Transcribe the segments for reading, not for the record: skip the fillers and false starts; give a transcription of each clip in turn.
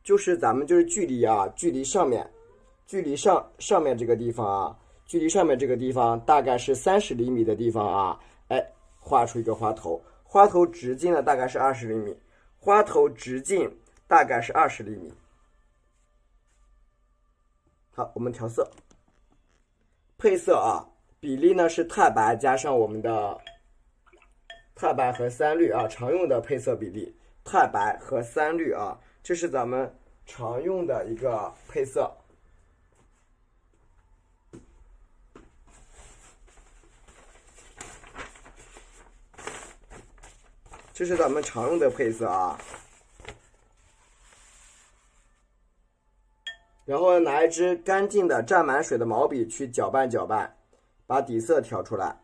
就是咱们就是距离啊，距离上面这个地方啊，距离上面这个地方大概是30厘米的地方啊，哎，画出一个花头，花头直径呢大概是20厘米，花头直径大概是20厘米。好，我们调色，配色啊，比例呢是太白加上我们的太白和3绿啊，常用的配色比例，太白和3绿啊，这是咱们常用的一个配色。这是咱们常用的配色啊。然后拿一支干净的蘸满水的毛笔去搅拌搅拌，把底色调出来。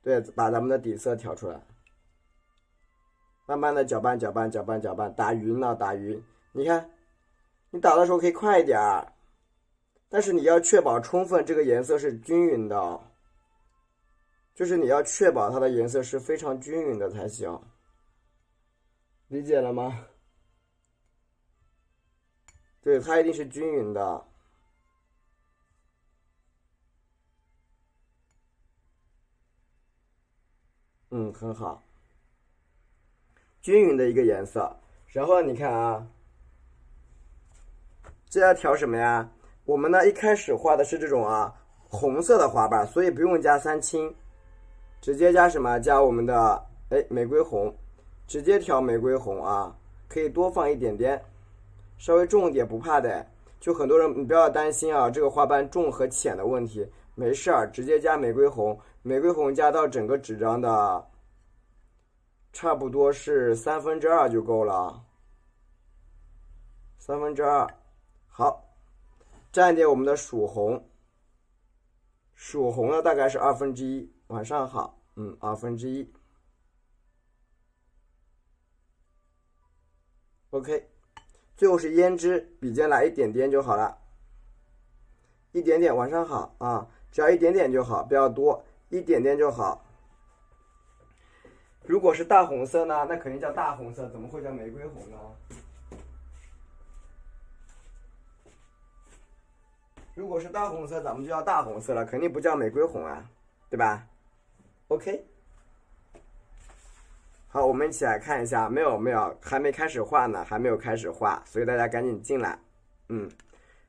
对，把咱们的底色调出来。慢慢的搅拌搅拌搅拌搅拌，打匀了打匀。你看，你打的时候可以快一点，但是你要确保充分这个颜色是均匀的，就是你要确保它的颜色是非常均匀的才行。理解了吗？对，它一定是均匀的。很好，均匀的一个颜色。然后你看啊，这要调什么呀？我们呢一开始画的是这种啊红色的花瓣，所以不用加3青，直接加什么？加我们的玫瑰红，直接调玫瑰红啊，可以多放一点点，稍微重一点不怕的。就很多人你不要担心啊，这个花瓣重和浅的问题，没事儿，直接加玫瑰红，玫瑰红加到整个纸张的差不多是2/3就够了，2/3。好，蘸一点我们的曙红，曙红呢大概是1/2，往上好，1/2。OK， 最后是胭脂，笔尖来一点点就好了，一点点往上好啊，只要一点点就好，不要多，一点点就好。如果是大红色呢，那肯定叫大红色，怎么会叫玫瑰红呢？如果是大红色，咱们就叫大红色了，肯定不叫玫瑰红啊，对吧 ？OK。好，我们一起来看一下，没有，还没开始画呢，还没有开始画，所以大家赶紧进来。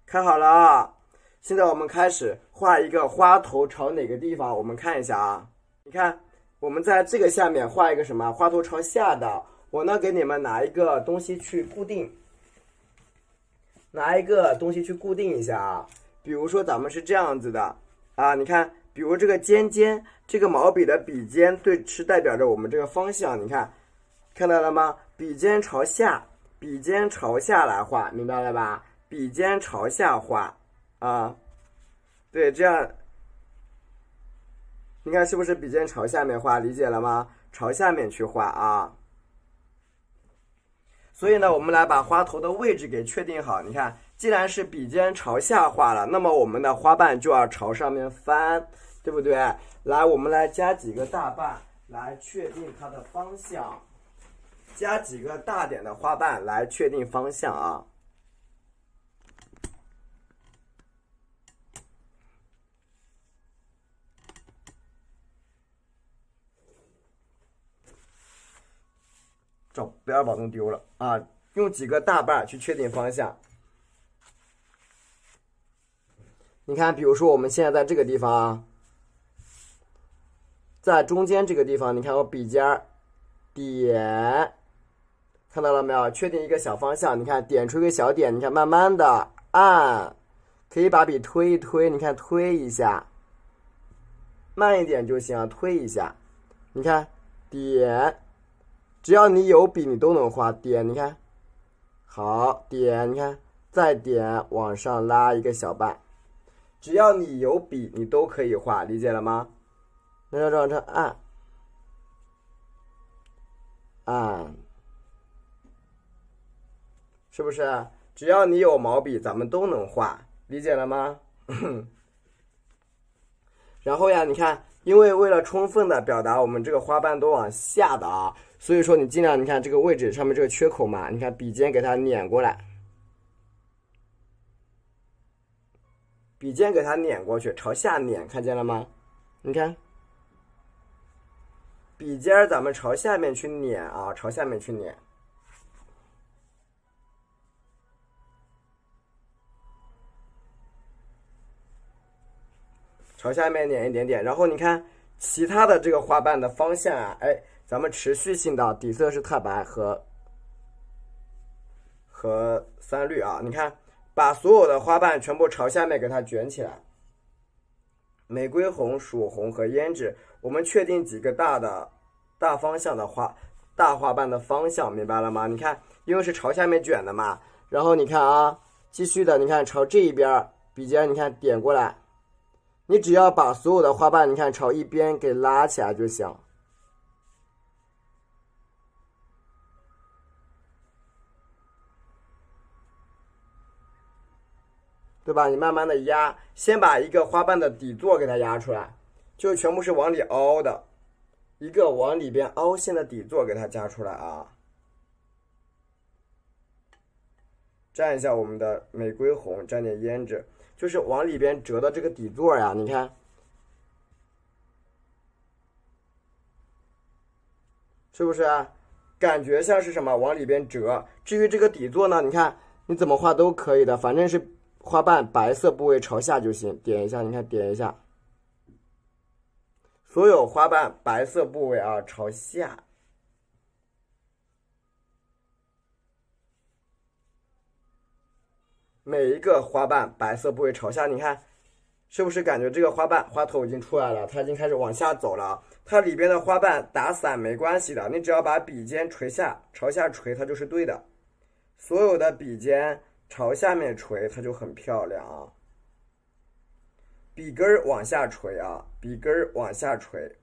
看好了啊，现在我们开始画一个花头朝哪个地方？我们看一下啊，你看，我们在这个下面画一个什么？花头朝下的。我呢给你们拿一个东西去固定，一下啊。比如说咱们是这样子的啊，你看，比如这个尖尖，这个毛笔的笔尖对是代表着我们这个方向，你看，看到了吗？笔尖朝下来画，明白了吧？笔尖朝下画啊，对，这样，你看是不是笔尖朝下面画？理解了吗？朝下面去画啊。所以呢，我们来把花头的位置给确定好。你看，既然是笔尖朝下画了，那么我们的花瓣就要朝上面翻，对不对？来，我们来加几个大瓣来确定它的方向，加几个大点的花瓣来确定方向啊。不要把弄丢了啊！用几个大瓣去确定方向。你看，比如说我们现在在这个地方啊，在中间这个地方，你看我笔尖点，看到了没有？确定一个小方向，你看点出一个小点，你看慢慢的按，可以把笔推一推，你看推一下，慢一点就行，推一下，你看点。只要你有笔，你都能画点。你看，好点，你看再点，往上拉一个小瓣。只要你有笔，你都可以画，理解了吗？那要让它按，是不是？只要你有毛笔，咱们都能画，理解了吗？然后呀，你看，因为为了充分的表达我们这个花瓣都往下的啊。所以说你尽量，你看这个位置上面这个缺口嘛，你看笔尖给它碾过来，笔尖给它碾过去，朝下碾，看见了吗？你看，笔尖咱们朝下面去碾啊，朝下面去碾。朝下面碾一点点，然后你看其他的这个花瓣的方向啊，哎，咱们持续性的底色是太白和三绿啊，你看把所有的花瓣全部朝下面给它卷起来。玫瑰红、曙红和胭脂，我们确定几个大方向的大花瓣的方向，明白了吗？你看，因为是朝下面卷的嘛，然后你看啊，继续的，你看朝这一边笔尖，你看点过来。你只要把所有的花瓣，你看朝一边给拉起来就行，对吧？你慢慢的压，先把一个花瓣的底座给它压出来，就全部是往里凹的，一个往里边凹陷的底座给它加出来啊。蘸一下我们的玫瑰红，蘸点胭脂。就是往里边折的这个底座呀，你看，是不是啊？感觉像是什么？往里边折。至于这个底座呢，你看你怎么画都可以的，反正是花瓣白色部位朝下就行。点一下，你看点一下，所有花瓣白色部位啊朝下。每一个花瓣白色部位朝下，你看是不是感觉这个花头已经出来了，它已经开始往下走了。它里边的花瓣打散没关系的，你只要把笔尖垂下，朝下垂，它就是对的。所有的笔尖朝下面垂，它就很漂亮啊。笔根往下垂啊，笔根往下垂。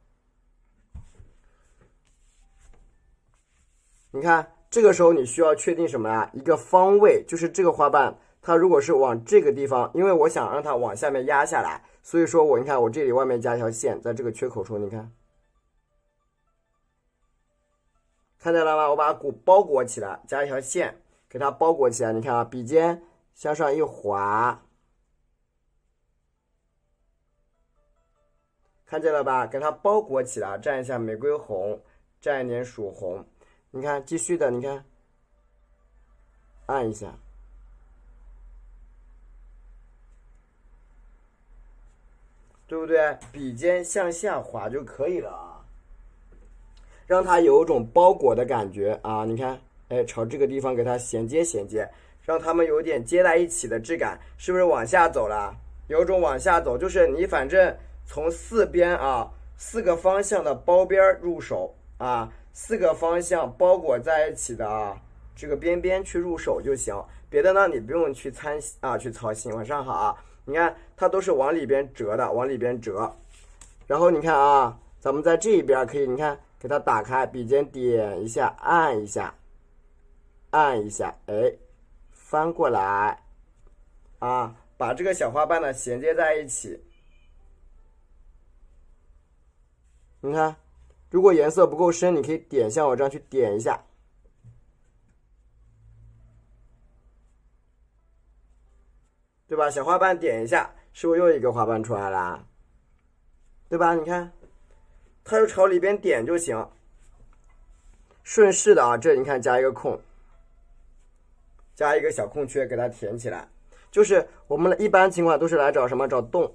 你看这个时候你需要确定什么呀？一个方位，就是这个花瓣。它如果是往这个地方，因为我想让它往下面压下来，所以说你看我这里外面加一条线，在这个缺口处，你看，看见了吗？我把它包裹起来，加一条线给它包裹起来。你看啊，笔尖向上一滑，看见了吧？给它包裹起来，蘸一下玫瑰红，蘸一点曙红。你看，继续的，你看，按一下。对不对？笔尖向下滑就可以了啊，让它有一种包裹的感觉啊！你看，哎，朝这个地方给它衔接，让它们有点接在一起的质感，是不是往下走了？有种往下走，就是你反正从四边啊，4个方向的包边入手啊，4个方向包裹在一起的啊，这个边边去入手就行，别的呢你不用去去操心。晚上好啊！你看它都是往里边折的，往里边折。然后你看啊，咱们在这一边可以，你看给它打开，笔尖点一下，按一下，按一下，哎，翻过来啊，把这个小花瓣呢衔接在一起。你看，如果颜色不够深，你可以点像我这样去点一下。对吧？小花瓣点一下，是不是又一个花瓣出来了？对吧？你看，它就朝里边点就行。顺势的啊，这你看加一个空，加一个小空缺给它填起来。就是我们一般情况都是来找什么？找洞，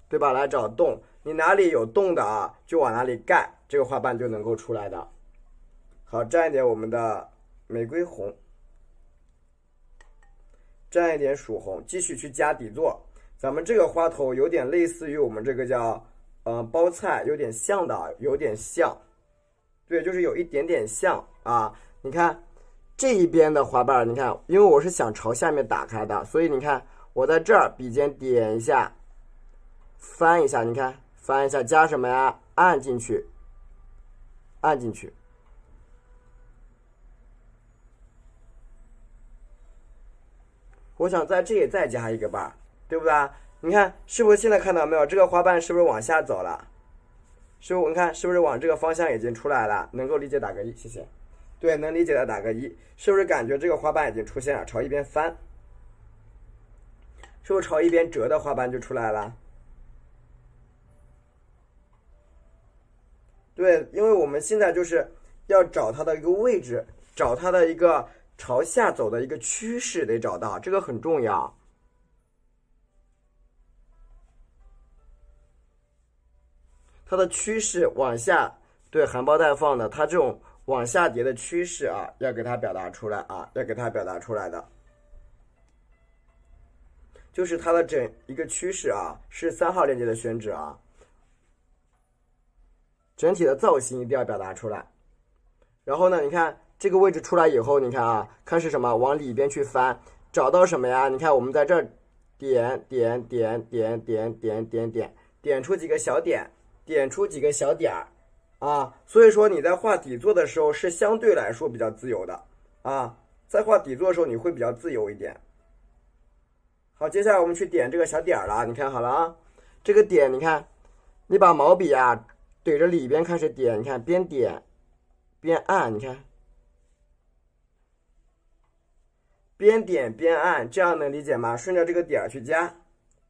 对吧？来找洞，你哪里有洞的啊，就往哪里盖，这个花瓣就能够出来的。好，蘸一点我们的玫瑰红。蘸一点曙红，继续去加底座。咱们这个花头有点类似于我们这个叫包菜，有点像的，有点像，对，就是有一点点像啊。你看这一边的花瓣，你看，因为我是想朝下面打开的，所以你看我在这儿笔尖点一下，翻一下，你看翻一下，加什么呀？按进去，按进去。我想在这里再加一个瓣，对不对？你看是不是现在看到没有？这个花瓣是不是往下走了？是不是？你看是不是往这个方向已经出来了？能够理解打个1，谢谢。对，能理解的打个1。是不是感觉这个花瓣已经出现了？朝一边翻。是不是朝一边折的花瓣就出来了？对，因为我们现在就是要找它的一个位置，找它的一个朝下走的一个趋势得找到，这个很重要。它的趋势往下，对，含苞待放的，它这种往下跌的趋势啊，要给它表达出来啊，要给它表达出来的，就是它的整一个趋势啊，是3号链接的选址啊，整体的造型一定要表达出来。然后呢，你看这个位置出来以后，你看啊，看是什么，往里边去翻，找到什么呀？你看我们在这儿点出几个小点。点出几个小点儿啊，所以说你在画底座的时候是相对来说比较自由的啊，在画底座的时候你会比较自由一点。好，接下来我们去点这个小点了，你看好了啊，这个点你看，你把毛笔啊怼着里边开始点，你看边点边按，你看边点边按，这样能理解吗？顺着这个点去加，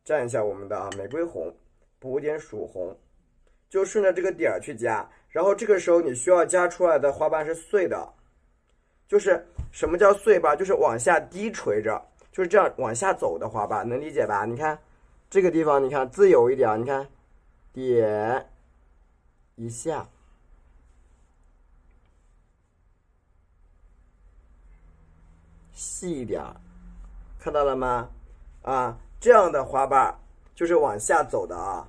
蘸一下我们的玫瑰红，补点曙红。就顺着这个点去加，然后这个时候你需要加出来的花瓣是碎的，就是什么叫碎瓣？就是往下低垂着，就是这样往下走的花瓣，能理解吧？你看这个地方，你看自由一点，你看点一下，细一点，看到了吗？啊，这样的花瓣就是往下走的啊。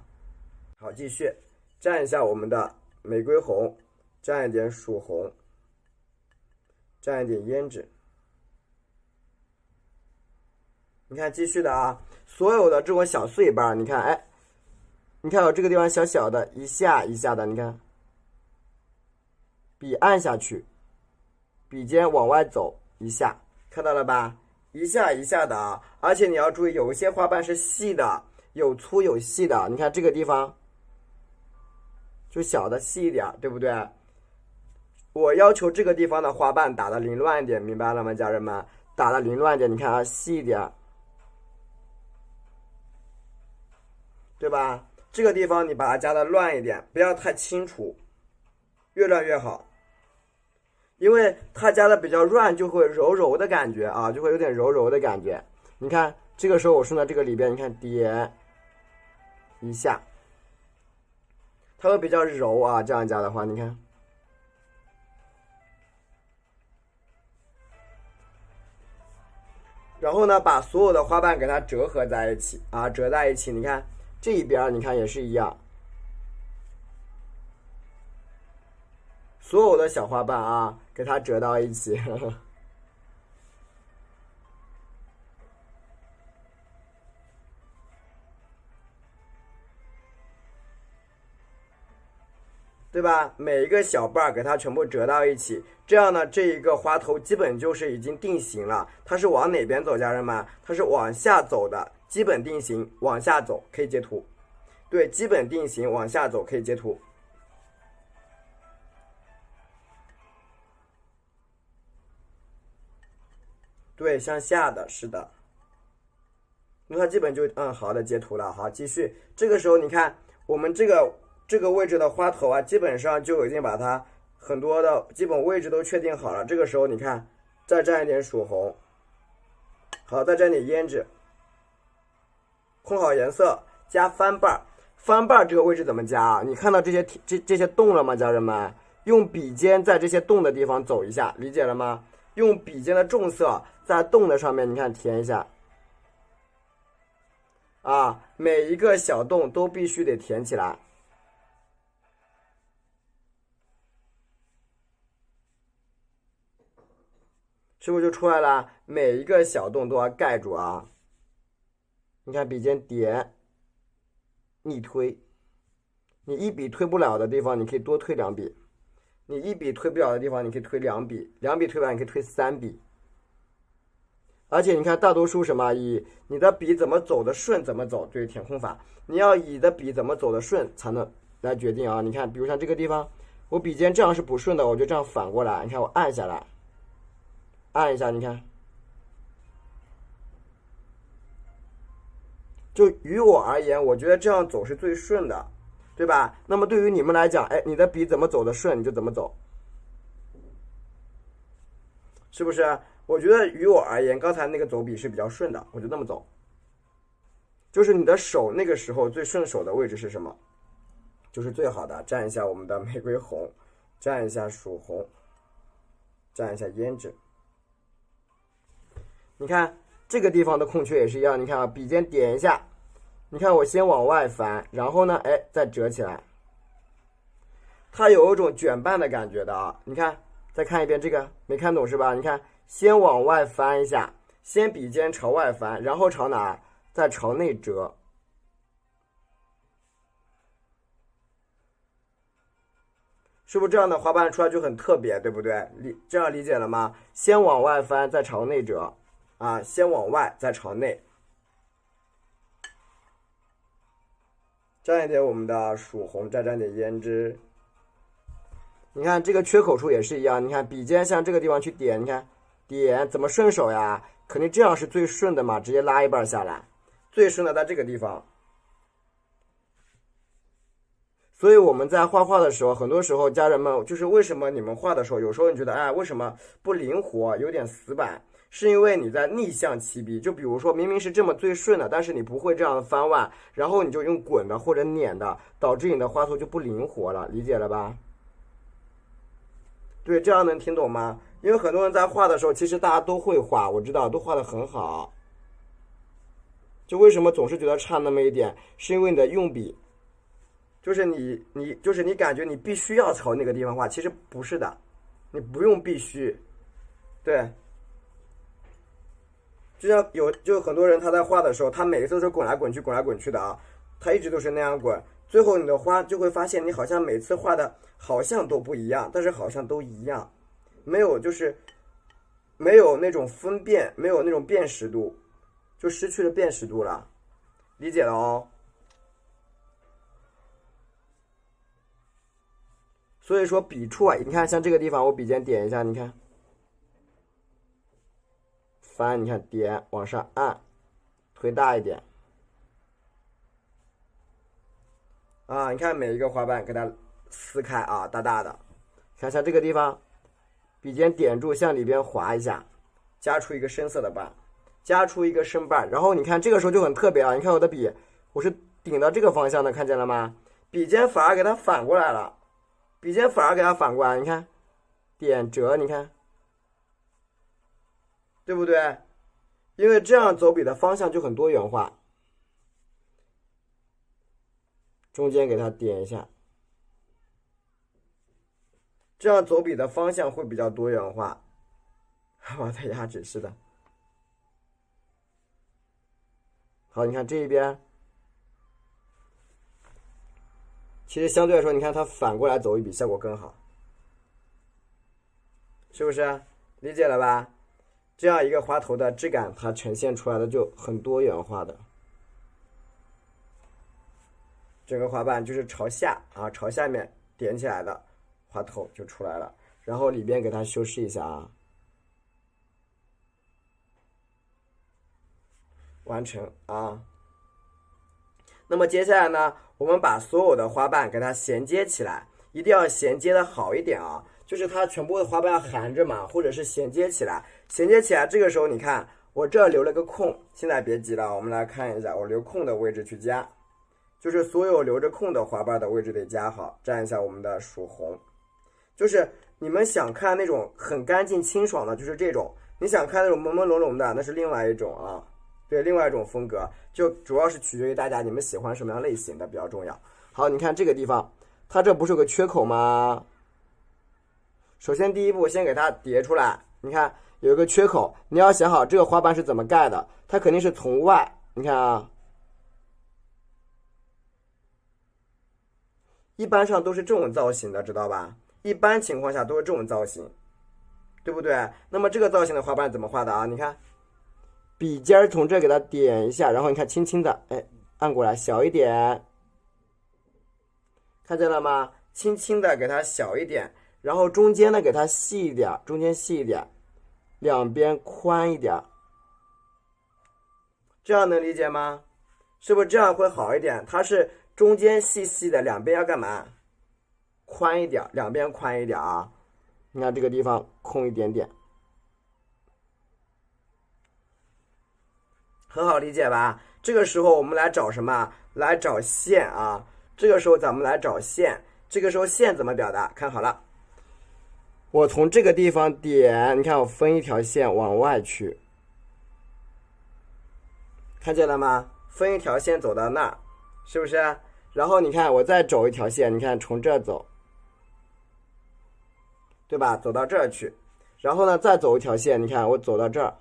好，继续。蘸一下我们的玫瑰红，蘸一点曙红，蘸一点胭脂。你看，继续的啊，所有的这种小碎瓣，你看，哎，你看我这个地方小小的，一下一下的，你看，笔按下去，笔尖往外走一下，看到了吧？一下一下的啊，而且你要注意，有一些花瓣是细的，有粗有细的，你看这个地方。就小的细一点，对不对？我要求这个地方的花瓣打的凌乱一点，明白了吗，家人们？打的凌乱一点，你看啊，细一点，对吧？这个地方你把它加的乱一点，不要太清楚，越乱越好。因为它加的比较乱，就会柔柔的感觉啊，就会有点柔柔的感觉。你看，这个时候我顺到这个里边，你看点一下。它会比较柔啊，这样加的话，你看，然后呢，把所有的花瓣给它折合在一起啊，折在一起。你看这一边，你看也是一样，所有的小花瓣啊，给它折到一起。呵呵，对吧？每一个小瓣给它全部折到一起，这样呢，这一个花头基本就是已经定型了。它是往哪边走，家人们？它是往下走的，基本定型，往下走可以截图。对，基本定型往下走可以截图。对，向下的，是的。那它基本就好的截图了。好，继续。这个时候你看我们这个位置的花头啊，基本上就已经把它很多的基本位置都确定好了。这个时候你看，再蘸一点曙红，好，再蘸点胭脂，控好颜色，加翻瓣。翻瓣这个位置怎么加啊？你看到这些洞了吗，家人们？用笔尖在这些洞的地方走一下，理解了吗？用笔尖的重色在洞的上面，你看填一下。啊，每一个小洞都必须得填起来。是不是就出来了？每一个小洞都要盖住啊！你看笔尖点，逆推，你一笔推不了的地方，你可以多推2笔；你一笔推不了的地方，你可以推2笔；2笔推不了，你可以推3笔。而且你看，大多数什么以你的笔怎么走的顺怎么走，对填空法，你要以的笔怎么走的顺才能来决定啊！你看，比如像这个地方，我笔尖这样是不顺的，我就这样反过来，你看我按下来。按一下，你看，就于我而言，我觉得这样走是最顺的，对吧？那么对于你们来讲，哎，你的笔怎么走的顺，你就怎么走，是不是？我觉得于我而言，刚才那个走笔是比较顺的，我就那么走。就是你的手那个时候最顺手的位置是什么？就是最好的，蘸一下我们的玫瑰红，蘸一下曙红，蘸一下胭脂。你看这个地方的空缺也是一样，你看啊，笔尖点一下，你看我先往外翻，然后呢，哎，再折起来，它有一种卷瓣的感觉的啊。你看，再看一遍这个，没看懂是吧？你看，先往外翻一下，先笔尖朝外翻，然后朝哪儿？再朝内折。是不是这样的花瓣出来就很特别，对不对？这样理解了吗？先往外翻，再朝内折，啊，先往外，再朝内。蘸一点我们的曙红，再蘸点胭脂。你看这个缺口处也是一样，你看笔尖向这个地方去点，你看点怎么顺手呀？肯定这样是最顺的嘛，直接拉一半下来，最顺的在这个地方。所以我们在画画的时候，很多时候家人们就是为什么你们画的时候，有时候你觉得哎为什么不灵活，有点死板，是因为你在逆向起笔。就比如说明明是这么最顺的，但是你不会这样翻腕，然后你就用滚的或者碾的，导致你的画头就不灵活了，理解了吧？对，这样能听懂吗？因为很多人在画的时候，其实大家都会画，我知道都画得很好，就为什么总是觉得差那么一点，是因为你的用笔。就是你感觉你必须要朝那个地方画，其实不是的，你不用必须，对，就像就很多人他在画的时候，他每一次都是滚来滚去滚来滚去的啊，他一直都是那样滚，最后你的花就会发现你好像每次画的好像都不一样，但是好像都一样，没有没有那种分辨，没有那种辨识度，就失去了辨识度了，理解了哦。所以说笔触啊，你看像这个地方，我笔尖点一下，你看，翻，你看点往上按，推大一点，啊，你看每一个花瓣给它撕开啊，大大的，看像这个地方，笔尖点住，向里边划一下，加出一个深色的瓣，加出一个深瓣，然后你看这个时候就很特别啊，你看我的笔，我是顶到这个方向的，看见了吗？笔尖反而给它反过来了。笔尖反而给它反过来，你看，点折，你看，对不对？因为这样走笔的方向就很多元化。中间给它点一下，这样走笔的方向会比较多元化。我在压纸是的。好，你看这一边。其实相对来说，你看它反过来走一笔效果更好，是不是？理解了吧？这样一个花头的质感，它呈现出来的就很多元化的。整个花瓣就是朝下啊，朝下面点起来的花头就出来了，然后里边给它修饰一下啊，完成啊。那么接下来呢，我们把所有的花瓣给它衔接起来，一定要衔接的好一点啊，就是它全部的花瓣含着嘛，或者是衔接起来。衔接起来，这个时候你看我这留了个空，现在别急了，我们来看一下我留空的位置去加，就是所有留着空的花瓣的位置得加好。蘸一下我们的曙红，就是你们想看那种很干净清爽的，就是这种；你想看那种朦朦胧胧的，那是另外一种啊。对，另外一种风格，就主要是取决于大家你们喜欢什么样类型的比较重要。好，你看这个地方，它这不是有个缺口吗？首先第一步，先给它叠出来。你看有一个缺口，你要想好这个花瓣是怎么盖的，它肯定是从外。你看啊，一般上都是这种造型的，知道吧？一般情况下都是这种造型，对不对？那么这个造型的花瓣怎么画的啊？你看。笔尖从这给它点一下，然后你看轻轻的，哎，按过来小一点，看见了吗？轻轻的给它小一点，然后中间呢给它细一点，中间细一点，两边宽一点，这样能理解吗？是不是这样会好一点？它是中间细细的，两边要干嘛？宽一点，两边宽一点啊。你看这个地方空一点点，很好理解吧？这个时候我们来找什么？来找线啊。这个时候咱们来找线，这个时候线怎么表达？看好了，我从这个地方点，你看我分一条线往外去，看见了吗？分一条线走到那儿，是不是？然后你看我再走一条线，你看从这儿走，对吧？走到这儿去，然后呢再走一条线，你看我走到这儿，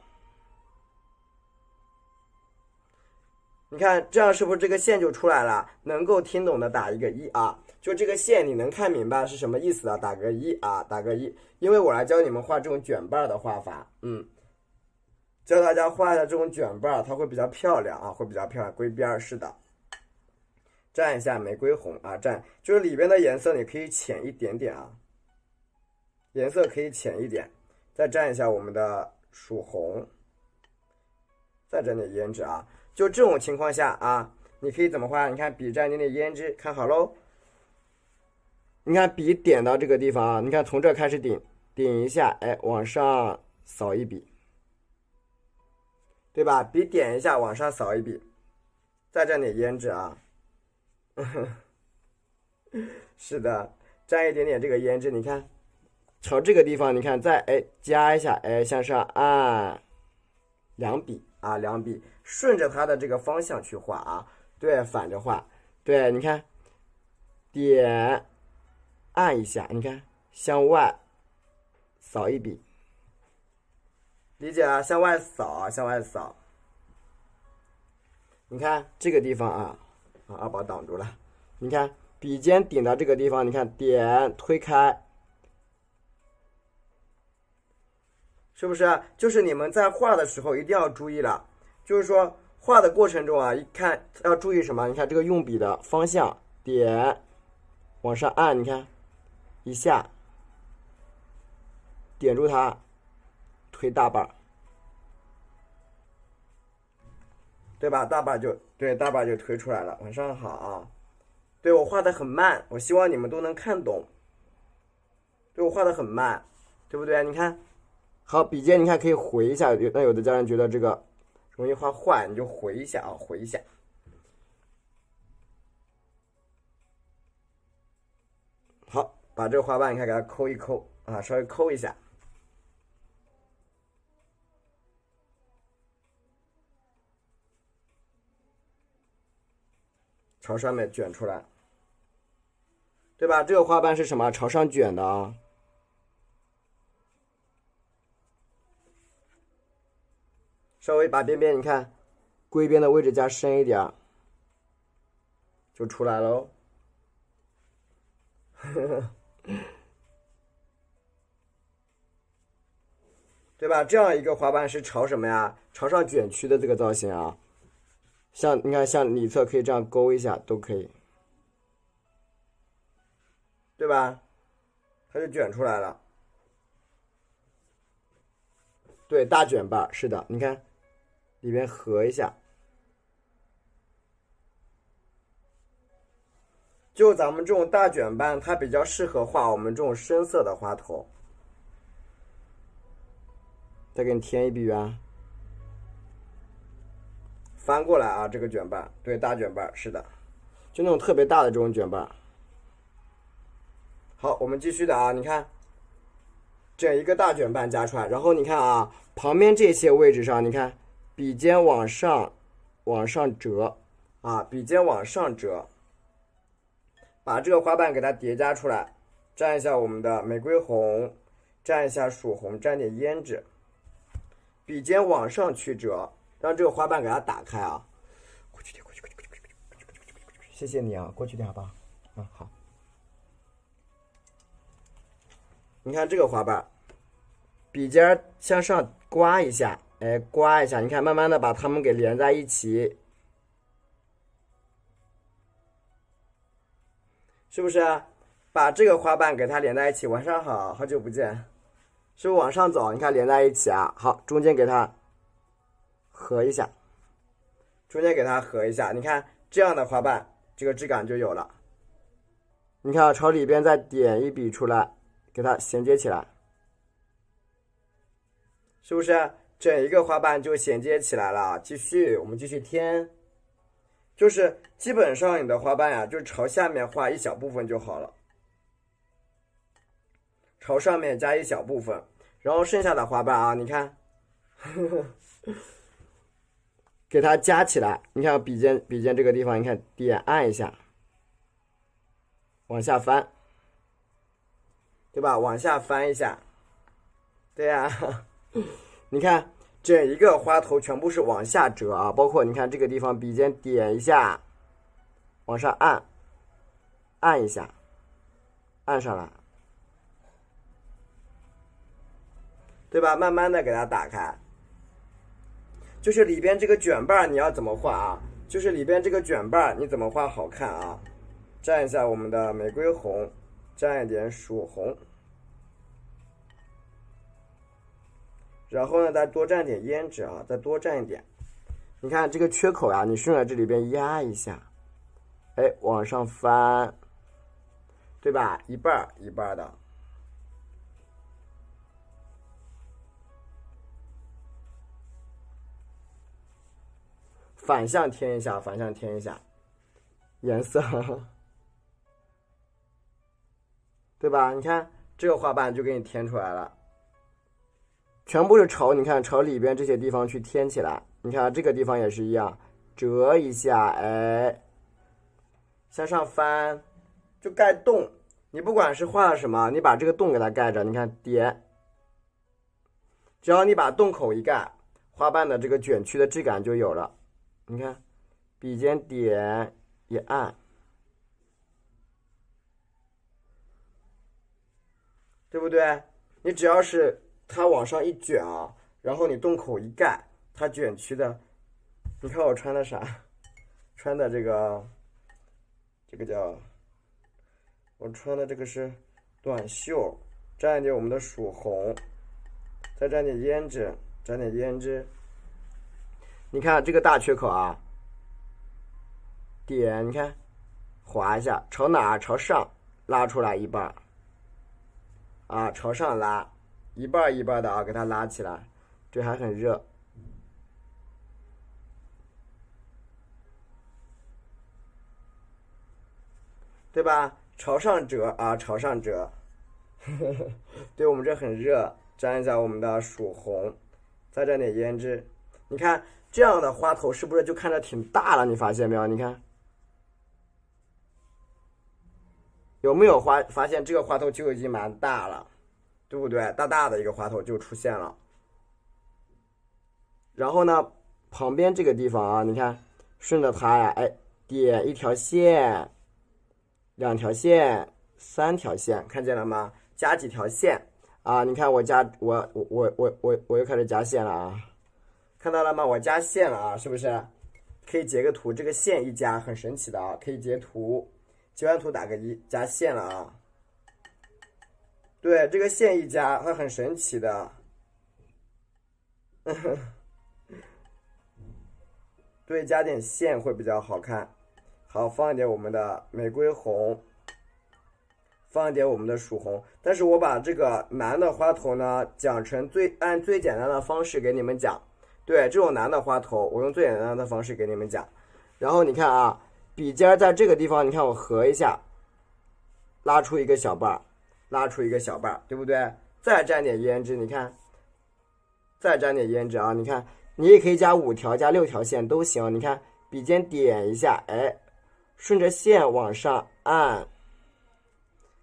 你看这样是不是这个线就出来了？能够听懂的打一个1啊。就这个线你能看明白是什么意思的，打个1啊，打个1。因为我来教你们画这种卷瓣的画法，教大家画一下这种卷瓣，它会比较漂亮啊，会比较漂亮。归边是的，蘸一下玫瑰红啊，蘸就是里边的颜色你可以浅一点点啊，颜色可以浅一点，再蘸一下我们的曙红，再蘸点胭脂啊。就这种情况下啊，你可以怎么画？你看笔蘸点点胭脂，看好喽。你看笔点到这个地方啊，你看从这开始顶一下，哎，往上扫一笔，对吧？笔点一下，往上扫一笔，再蘸点胭脂啊。是的，蘸一点点这个胭脂，你看，朝这个地方，你看再加一下，向上按2笔啊，2笔，顺着它的这个方向去画啊，对，反着画，对，你看，点。按一下，你看向外扫一笔，理解啊？向外扫啊，向外扫。你看这个地方啊，二宝挡住了。你看笔尖顶到这个地方，你看点推开，是不是？就是你们在画的时候一定要注意了，就是说画的过程中啊，一看要注意什么？你看这个用笔的方向，点往上按，你看。一下点住它，推大瓣，对吧？大瓣就推出来了。晚上好啊，对我画的很慢，我希望你们都能看懂。对我画的很慢，对不对？你看，好，笔尖你看可以回一下。那有的家人觉得这个容易画坏，你就回一下啊，回一下。好。把这个花瓣你看给它抠一抠啊，稍微抠一下，朝上面卷出来，对吧？这个花瓣是什么？朝上卷的啊。稍微把边边你看，归边的位置加深一点，就出来喽。对吧？这样一个花瓣是朝什么呀？朝上卷曲的这个造型啊。像你看，像里侧可以这样勾一下，都可以，对吧？它就卷出来了。对，大卷瓣是的，你看里边合一下。就咱们这种大卷瓣，它比较适合画我们这种深色的花头。再给你添一笔圆，翻过来啊，这个卷瓣，对，大卷瓣是的，就那种特别大的这种卷瓣。好，我们继续的啊，你看，整一个大卷瓣加出来，然后你看啊，旁边这些位置上，你看笔尖往上折啊，笔尖往上折，把这个花瓣给它叠加出来，蘸一下我们的玫瑰红，蘸一下曙红，蘸点胭脂。笔尖往上去折，让这个花瓣给它打开啊！过去点，过去，谢谢你啊，过去点好不好？好。你看这个花瓣，笔尖向上刮一下，刮一下，你看慢慢的把它们给连在一起，是不是？把这个花瓣给它连在一起。晚上好，好久不见。是不是往上走？你看连在一起啊，好，中间给它合一下，中间给它合一下，你看这样的花瓣，这个质感就有了。你看朝里边再点一笔出来，给它衔接起来，是不是整一个花瓣就衔接起来了？继续，我们继续添，就是基本上你的花瓣呀，就朝下面画一小部分就好了，朝上面加一小部分，然后剩下的花瓣啊，你看，给它夹起来。你看笔尖这个地方，你看点按一下，往下翻，对吧？往下翻一下，对呀、你看整一个花头全部是往下折啊，包括你看这个地方笔尖点一下，往上按一下，按上来，对吧？慢慢的给它打开。就是里边这个卷瓣你要怎么画啊？就是里边这个卷瓣你怎么画好看啊？蘸一下我们的玫瑰红，蘸一点曙红，然后呢再多蘸点胭脂啊，再多蘸一点。你看这个缺口啊，你顺着这里边压一下，哎，往上翻，对吧？一半一半的。反向添一下，反向添一下颜色，对吧？你看这个花瓣就给你添出来了，全部是朝你看朝里边这些地方去添起来。你看这个地方也是一样，折一下，哎，向上翻，就盖洞。你不管是画了什么，你把这个洞给它盖着，你看点，只要你把洞口一盖，花瓣的这个卷曲的质感就有了。你看，笔尖点一按，对不对？你只要是它往上一卷啊，然后你洞口一盖，它卷曲的。你看我穿的啥？穿的这个叫，我穿的这个是短袖，蘸一点我们的曙红，再蘸点胭脂，蘸点胭脂。你看这个大缺口啊，点，你看，划一下，朝哪？朝上拉出来一半，啊，朝上拉，一半一半的啊，给它拉起来，这还很热，对吧？朝上折啊，朝上折，对我们这很热，沾一下我们的曙红，再蘸点胭脂，你看。这样的花头是不是就看着挺大了？你发现没有？你看，有没有发现这个花头就已经蛮大了，对不对？大大的一个花头就出现了。然后呢，旁边这个地方啊，你看，顺着它呀，哎，点一条线，两条线，三条线，看见了吗？加几条线啊？你看我又开始加线了啊！看到了吗？我加线了啊，是不是？可以截个图，这个线一加很神奇的啊，可以截图，截完图打个1，加线了啊。对，这个线一加，它很神奇的。对，加点线会比较好看。好，放一点我们的玫瑰红，放一点我们的曙红。但是我把这个难的花头呢，讲成按最简单的方式给你们讲。对，这种难的花头，我用最简单的方式给你们讲。然后你看啊，笔尖在这个地方，你看我合一下，拉出一个小瓣，拉出一个小瓣，对不对？再沾点胭脂，你看，再沾点胭脂啊，你看，你也可以加5条、加6条线都行。你看，笔尖点一下，哎，顺着线往上按，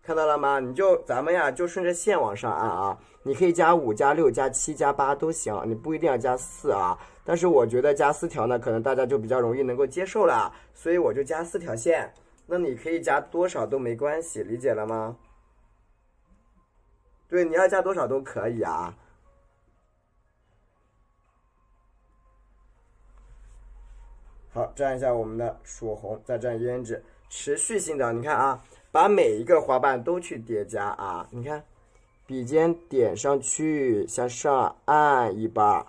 看到了吗？咱们呀就顺着线往上按啊。你可以加5、加6、加7、加8都行，你不一定要加4啊。但是我觉得加4条呢，可能大家就比较容易能够接受了，所以我就加4条线。那你可以加多少都没关系，理解了吗？对，你要加多少都可以啊。好，蘸一下我们的曙红，再蘸胭脂，持续性的，你看啊，把每一个花瓣都去叠加啊，你看。笔尖点上去，向上按一半，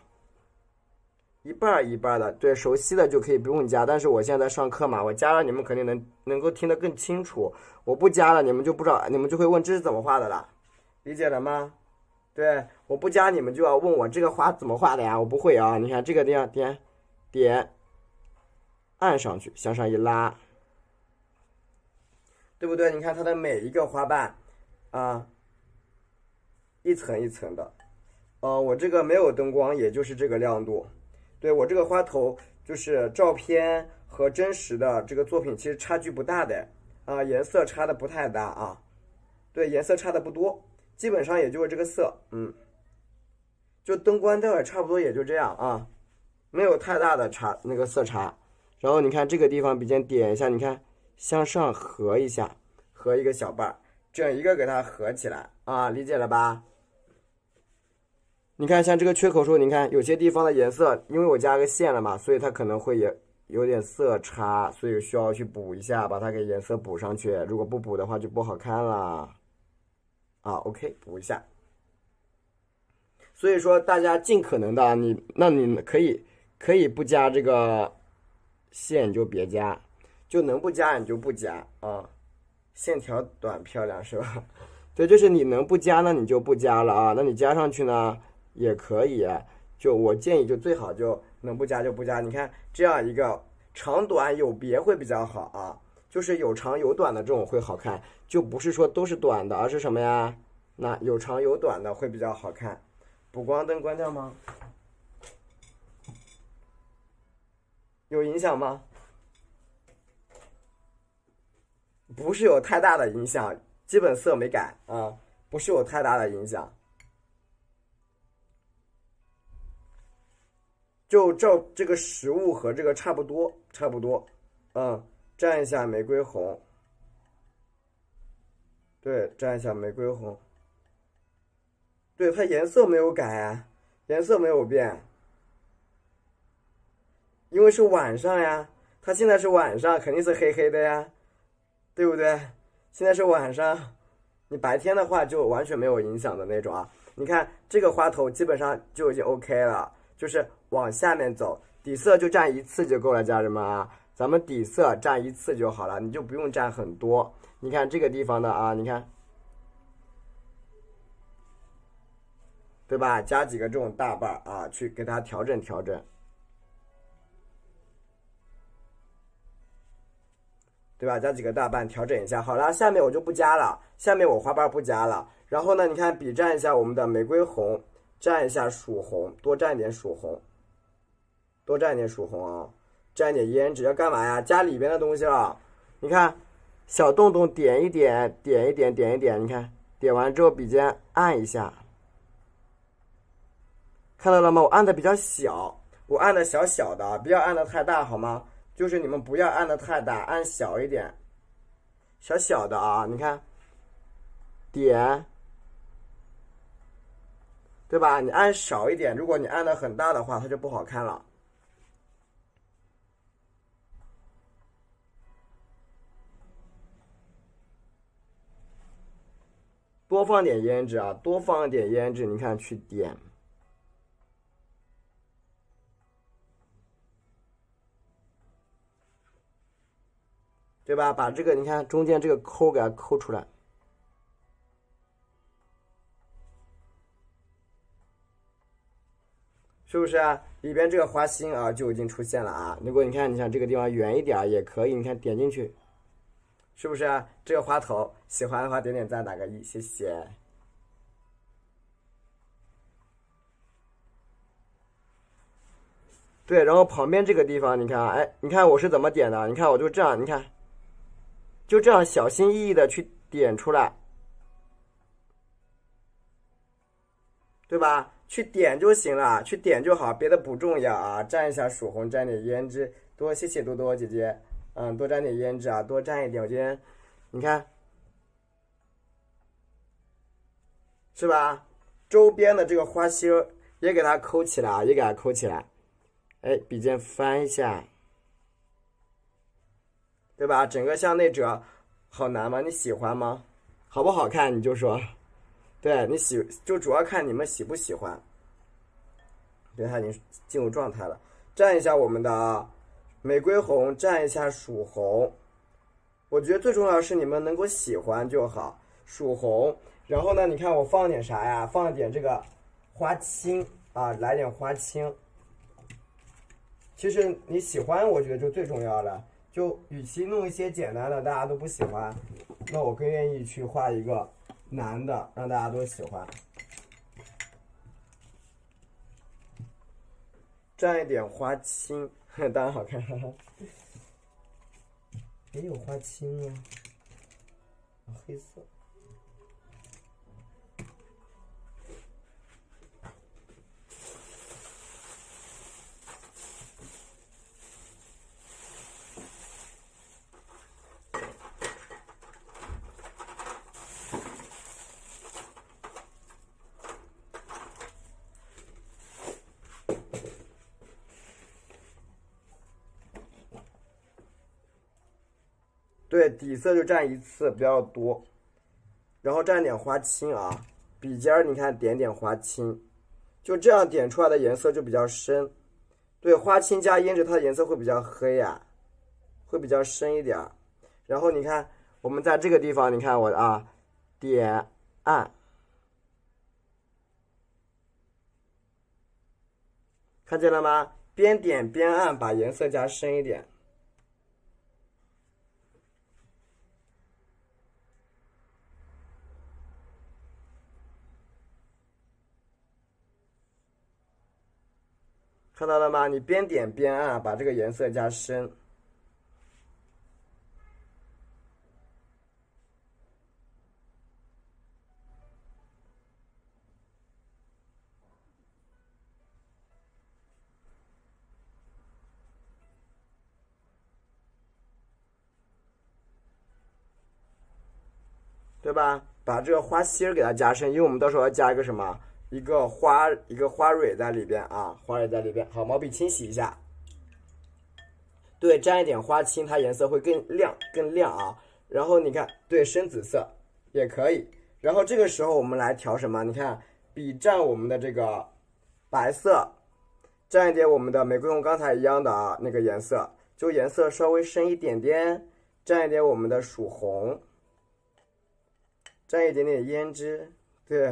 一半一半的。对，熟悉的就可以不用加，但是我现在上课嘛，我加了你们肯定能够听得更清楚。我不加了，你们就不知道，你们就会问这是怎么画的了，理解了吗？对，我不加你们就要问我这个花怎么画的呀？我不会啊。你看这个地方点按上去，向上一拉，对不对？你看它的每一个花瓣啊，一层一层的。我这个没有灯光，也就是这个亮度。对，我这个花头就是照片和真实的这个作品其实差距不大的啊，颜色差的不太大啊。对，颜色差的不多，基本上也就是这个色，就灯光调也差不多也就这样啊，没有太大的那个色差。然后你看这个地方笔尖点一下，你看向上合一下，合一个小瓣，整一个给它合起来啊，理解了吧？你看像这个缺口处，你看有些地方的颜色，因为我加个线了嘛，所以它可能会也有点色差，所以需要去补一下，把它给颜色补上去。如果不补的话就不好看了啊。OK， 补一下。所以说大家尽可能的，你可以不加这个线，你就别加，就能不加你就不加啊。线条短漂亮是吧？对，就是你能不加呢，你就不加了啊。那你加上去呢也可以，就我建议就最好就能不加就不加。你看这样一个长短有别会比较好啊，就是有长有短的这种会好看，就不是说都是短的，而是什么呀？那有长有短的会比较好看。补光灯关掉吗？有影响吗？不是有太大的影响，基本色没改啊，不是有太大的影响。就照这个实物和这个差不多，蘸一下玫瑰红，对，蘸一下玫瑰红，对，它颜色没有改啊，颜色没有变，因为是晚上呀，它现在是晚上，肯定是黑黑的呀，对不对？现在是晚上，你白天的话就完全没有影响的那种啊。你看这个花头基本上就已经 OK 了，就是往下面走，底色就蘸一次就够了，家人们啊，咱们底色蘸一次就好了，你就不用蘸很多。你看这个地方的啊，你看，对吧？加几个这种大瓣啊，去给它调整调整，对吧？加几个大瓣调整一下。好了，下面我就不加了，下面我花瓣不加了。然后呢，你看笔蘸一下我们的玫瑰红，蘸一下曙红，多蘸一点曙红，多蘸一点曙红啊，蘸一点胭脂，要干嘛呀？加里边的东西了。你看，小洞洞点一点，点一点，点一点，你看点完之后笔尖按一下，看到了吗？我按的比较小，我按的小小的，不要按的太大好吗？就是你们不要按的太大，按小一点，小小的啊，你看，点，对吧？你按少一点，如果你按的很大的话，它就不好看了。多放点胭脂啊，多放一点胭脂，你看去点，对吧？把这个你看中间这个抠给它抠出来。是不是啊？里边这个花心啊就已经出现了啊。如果你看，你像这个地方圆一点也可以，你看点进去，是不是啊？这个花头喜欢的话点点赞，打个1，谢谢。对，然后旁边这个地方，你看，哎，你看我是怎么点的？你看我就这样，你看，就这样小心翼翼的去点出来，对吧？去点就行了，去点就好，别的不重要啊。蘸一下曙红，蘸点胭脂，多谢谢多多姐姐，多蘸点胭脂啊，多蘸一点。我今天，你看，是吧？周边的这个花心也给它抠起来啊，也给它抠起来。哎，笔尖翻一下，对吧？整个向内折，好难吗？你喜欢吗？好不好看？你就说。对，就主要看你们喜不喜欢。对，它已经进入状态了。蘸一下我们的玫瑰红，蘸一下曙红。我觉得最重要的是你们能够喜欢就好，曙红。然后呢，你看我放点啥呀？放点这个花青啊，来点花青。其实你喜欢，我觉得就最重要了。就与其弄一些简单的，大家都不喜欢，那我更愿意去画一个难的，让大家都喜欢。蘸一点花青，当然好看。也有花青啊，黑色。对，底色就蘸一次，不要多。然后蘸点花青啊，笔尖儿你看点点花青，就这样点出来的颜色就比较深。对，花青加胭脂，它的颜色会比较黑呀，会比较深一点。然后你看，我们在这个地方，你看我啊，点暗，看见了吗？边点边暗，把颜色加深一点。看到了吗？你边点边暗，把这个颜色加深。对吧？把这个花心儿给它加深，因为我们到时候要加一个什么？一个花蕊在里边啊，花蕊在里边。好，毛笔清洗一下。对，沾一点花青，它颜色会更亮啊。然后你看，对，深紫色也可以。然后这个时候我们来调什么？你看，笔蘸我们的这个白色，蘸一点我们的玫瑰红，刚才一样的啊那个颜色，就颜色稍微深一点点。蘸一点我们的曙红。蘸一点点胭脂，对，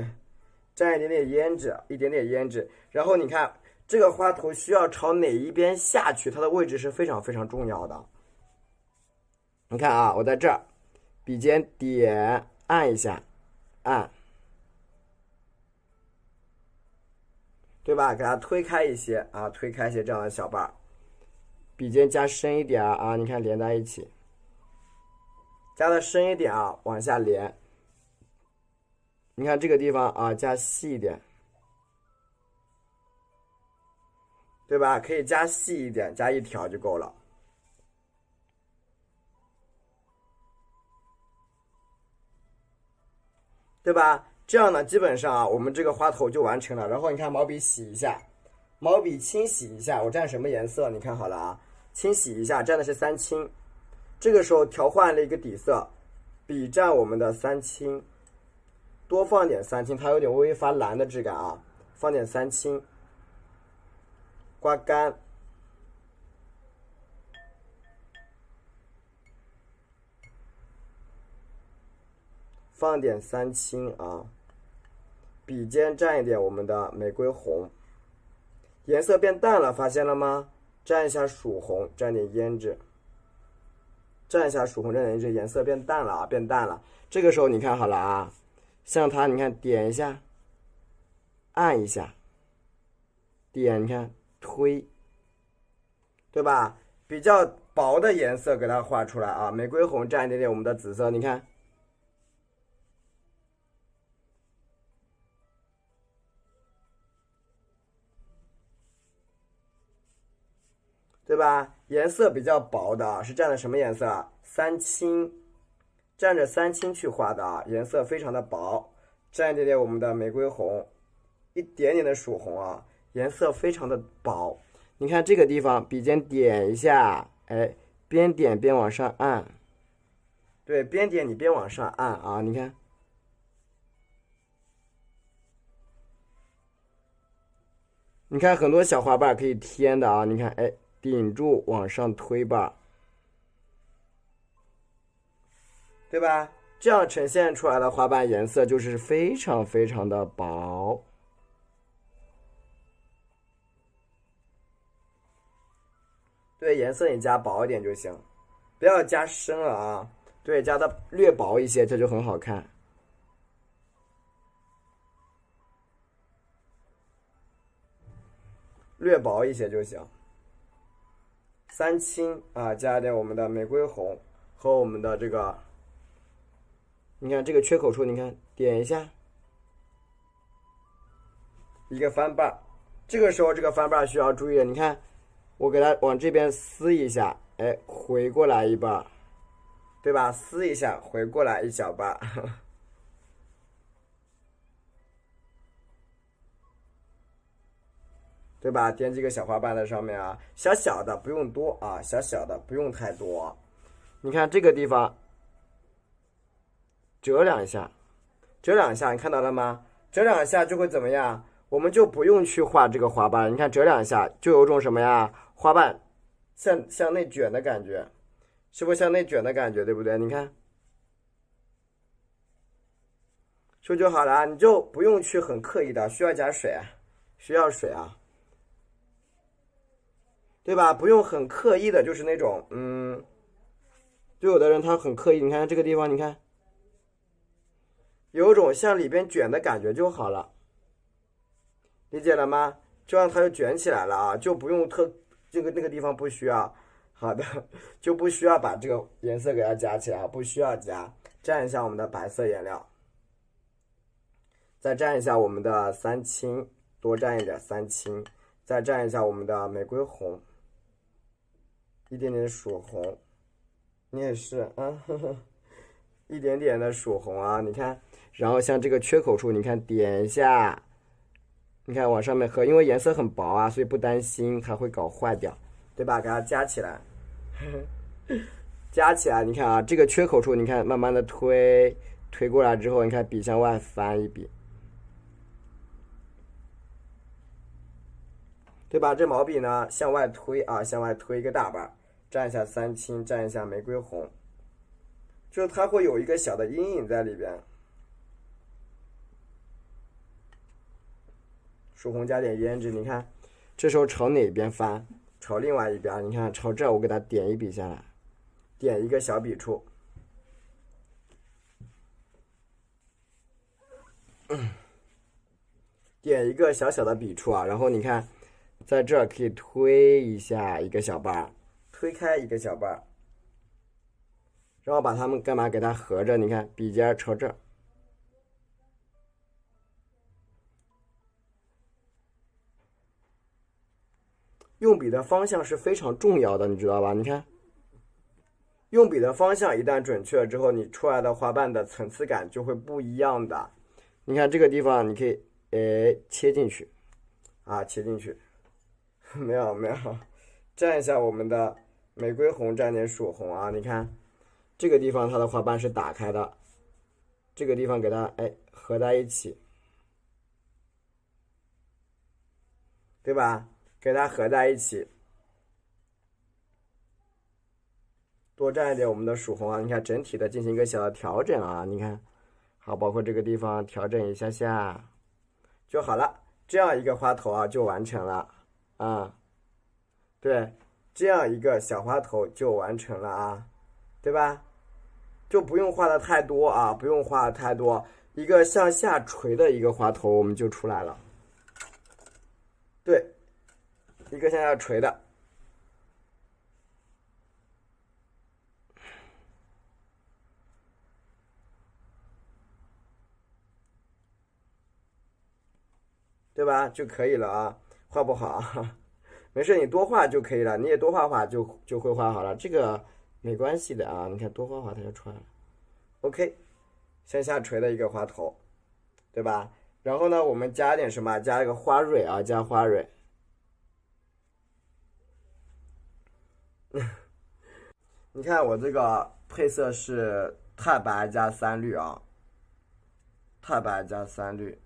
蘸一点点胭脂，一点点胭脂。然后你看这个花头需要朝哪一边下去，它的位置是非常非常重要的。你看啊，我在这儿，笔尖点按一下，按，对吧？给它推开一些啊，推开一些这样的小瓣儿，笔尖加深一点啊，你看连在一起，加的深一点啊，往下连。你看这个地方啊，加细一点，对吧？可以加细一点，加一条就够了，对吧？这样呢，基本上啊，我们这个花头就完成了。然后你看毛笔洗一下，毛笔清洗一下，我蘸什么颜色？你看好了啊，清洗一下，蘸的是三青。这个时候调换了一个底色，笔蘸我们的三青。多放点三青，它有点微微发蓝的质感啊，放点三青，刮干，放点三青啊，笔尖蘸一点我们的玫瑰红，颜色变淡了，发现了吗？蘸一下曙红，蘸点胭脂，蘸一下曙红，蘸点胭脂，颜色变淡了啊，变淡了。这个时候你看好了啊。像它，你看点一下，按一下，点，你看推，对吧？比较薄的颜色给它画出来啊，玫瑰红蘸一点点我们的紫色，你看，对吧？颜色比较薄的是蘸的什么颜色啊？三青，蘸着三青去画的啊，颜色非常的薄，蘸一点点我们的玫瑰红，一点点的曙红啊，颜色非常的薄。你看这个地方，笔尖点一下，哎，边点边往上按，对，边点你边往上按啊，你看，你看很多小花瓣可以添的啊，你看，哎，顶住往上推吧，对吧？这样呈现出来的花瓣颜色就是非常非常的薄。对，颜色你加薄一点就行，不要加深了啊。对，加的略薄一些，这就很好看。略薄一些就行。三青啊，加点我们的玫瑰红和我们的这个，你看这个缺口处，你看点一下，一个翻瓣。这个时候这个翻瓣需要注意，你看我给它往这边撕一下，哎，回过来一半，对吧？撕一下，回过来一小半。对吧？点几个小花瓣在上面啊，小小的不用多啊，小小的不用太多。你看这个地方折两下，折两下，你看到了吗？折两下就会怎么样？我们就不用去画这个花瓣，你看折两下就有种什么呀？花瓣向内卷的感觉，是不是向内卷的感觉？对不对？你看，是不是就好了？你就不用去很刻意的，需要加水啊，需要水啊。对吧？不用很刻意的，就是那种，就有的人他很刻意，你看这个地方，你看，有种向里边卷的感觉就好了，理解了吗？这样它就卷起来了啊，就不用那个地方不需要，好的，就不需要把这个颜色给它加起来，不需要加，蘸一下我们的白色颜料，再蘸一下我们的三青，多蘸一点三青，再蘸一下我们的玫瑰红。一点点曙红，你也是啊，一点点的曙红啊，你看，然后像这个缺口处，你看点一下，你看往上面合，因为颜色很薄啊，所以不担心它会搞坏掉，对吧？给它加起来，加起来，你看啊，这个缺口处，你看慢慢的推过来之后，你看笔向外翻一笔，对吧？这毛笔呢向外推啊，向外推一个大瓣，蘸一下三青，蘸一下玫瑰红，就它会有一个小的阴影在里边。曙红加点胭脂，你看，这时候朝哪边翻？朝另外一边。你看，朝这我给它点一笔下来，点一个小笔触。点一个小小的笔触啊，然后你看。在这儿可以推一下一个小瓣，推开一个小瓣，然后把它们干嘛？给它合着，你看笔尖朝这儿，用笔的方向是非常重要的，你知道吧？你看，用笔的方向一旦准确了之后，你出来的花瓣的层次感就会不一样的。你看这个地方，你可以切进去，啊，切进去。没有，蘸一下我们的玫瑰红，蘸点曙红啊！你看这个地方它的花瓣是打开的，这个地方给它合在一起，对吧？给它合在一起，多蘸一点我们的曙红啊！你看整体的进行一个小的调整啊！你看，好，包括这个地方调整一下下就好了，这样一个花头啊就完成了。啊，对，这样一个小花头就完成了啊，对吧？就不用画的太多啊，不用画的太多，一个向下垂的一个花头我们就出来了。对，一个向下垂的。对吧？就可以了啊，画不好没事，你多画就可以了，你也多画画就会画好了，这个没关系的啊。你看多画画它就出来了。OK， 向下垂的一个花头，对吧？然后呢，我们加点什么？加一个花蕊啊，加花蕊。你看我这个配色是太白加三绿啊，太白加三绿。